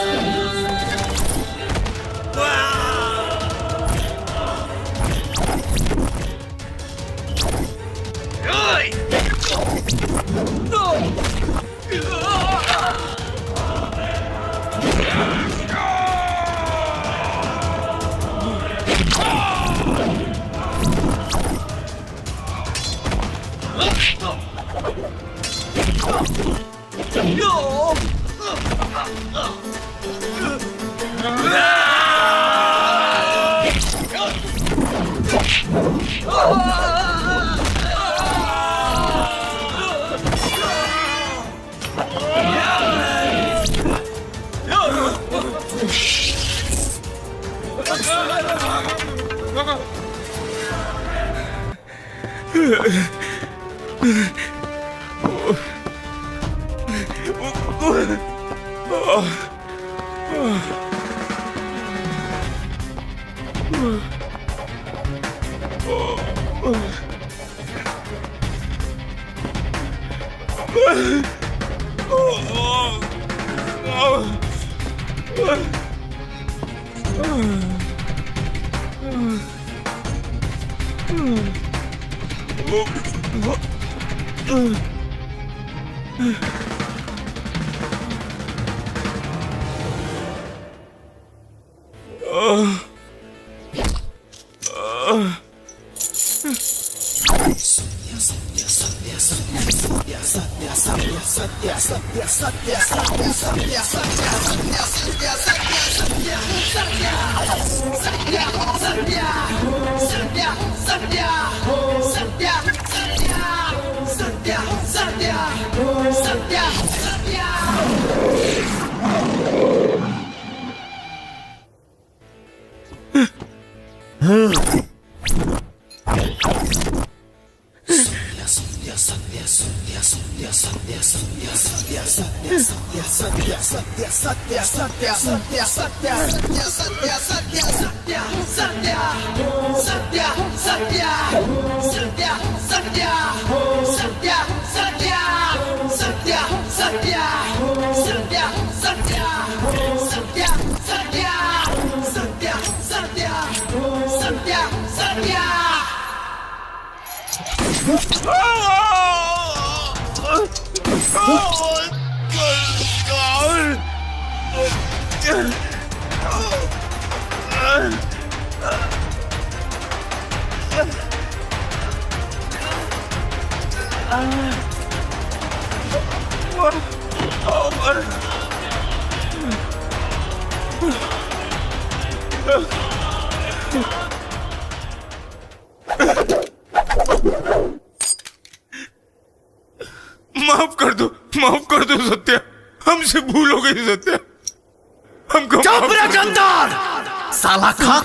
Speaker 4: माफ कर दो सत्या, हमसे भूल हो गई सत्या, हमको
Speaker 3: चुप रह गंदार, साला खा।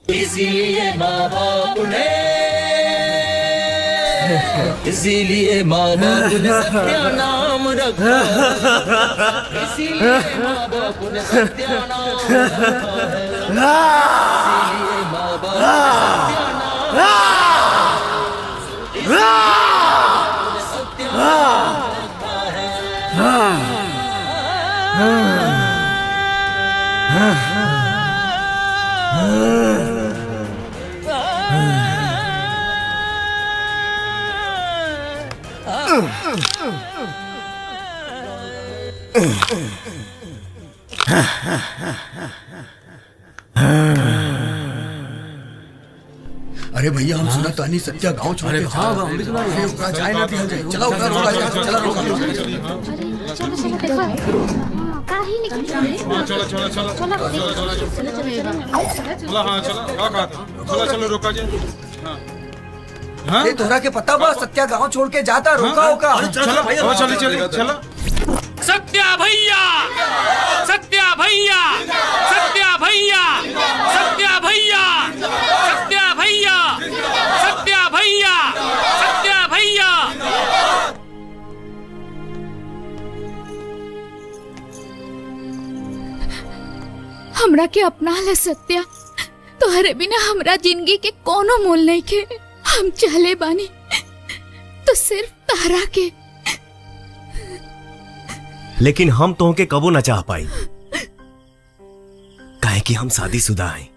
Speaker 14: इसीलिए माँ बाप ने इसीलिए माँ बाप ने सत्या नाम रखा, इसीलिए माँ बाप ने सत्या नाम रखा है, इसीलिए माँ बाप ने सत्या नाम रखा है।
Speaker 12: अरे भैया हम सुना तानी सत्या गांव छोड़ के जाए ना दिया जाए। चलो
Speaker 2: चलो रोका जी।
Speaker 16: ये तोहरा के पता बा सत्या गांव छोड़ के जाता, रोका होगा।
Speaker 2: चलो
Speaker 20: सत्या भैया, सत्या भैया, सत्या भैया, सत्या भैया, सत्या भैया, सत्या भैया, सत्या भैया।
Speaker 5: हमरा के अपना ले सत्या, तोहरे बिना हमरा जिंदगी के कोनो मोल नहीं के। हम चले बानी तो सिर्फ तारा के।
Speaker 3: लेकिन हम तो के कबो न चाह पाई, काहे कि हम शादीशुदा हैं।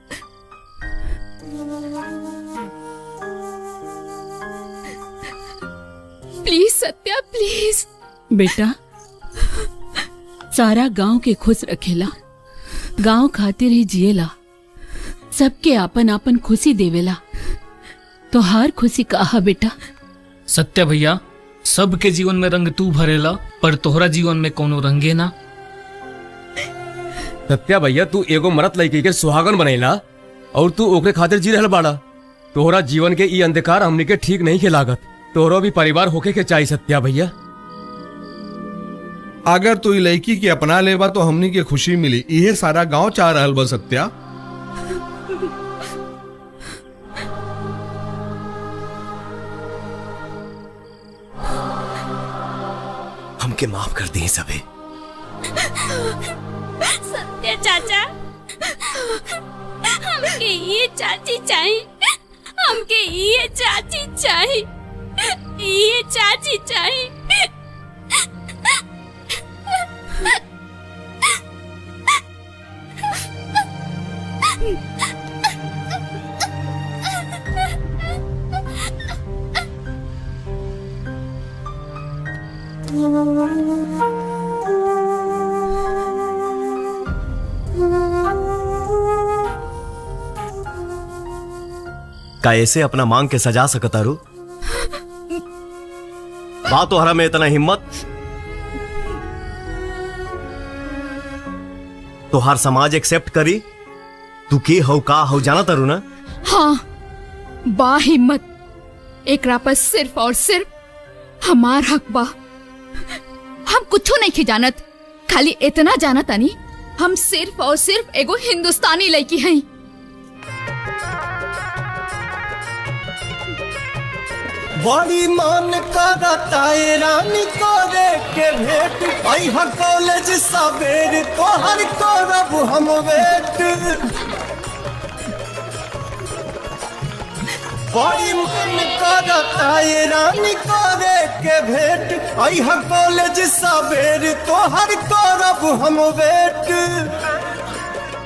Speaker 5: प्लीज सत्या प्लीज।
Speaker 17: बेटा सारा गांव के खुश रखेला, गांव खातिर ही जिएला, सबके आपन आपन खुशी देवेला। तो हर खुशी कहा बेटा।
Speaker 20: सत्या भैया, सबके जीवन में रंग तू भरेला, पर तोहरा जीवन में कोनो रंगे ना।
Speaker 1: सत्या भैया, तू एगो मरत लड़की के सुहागन बनेला और तू ओकरे खातिर जी रहल बाड़ा। तोहरा जीवन के ई अंधकार हमनी के ठीक नहीं के लागत। तोहरो भी परिवार होके के चाहिए सत्या भैया।
Speaker 2: अगर तू लड़की के अपना लेबा तो हमनी के खुशी मिली, इहे सारा गांव चाह रहल बा सत्या।
Speaker 3: हमके माफ कर दी सबे।
Speaker 22: सत्या चाचा, हमके ये चाची चाहिए
Speaker 17: हमके ये चाची चाहिए, ये चाची चाहिए।
Speaker 3: का ऐसे अपना मांग के सजा सकतारू? बात तो हरा में इतना हिम्मत तो हर समाज एक्सेप्ट करी? तू के हो का हो जाना तारू ना?
Speaker 5: हाँ, बा हिम्मत एकरा पर सिर्फ और सिर्फ हमार हक बा। हम कुछो नहीं की जानत, खाली इतना जाना तानी हम सिर्फ और सिर्फ एगो हिंदुस्तानी लड़की हैं।
Speaker 6: बड़ी मान करता है रानी को देख के भेंट आई हर कॉलेज सवेर तो हर करब हम वेट। बड़ी मान करता है रानी को देख के भेंट आई हर कॉलेज सवेर तो हर करब हम वेट।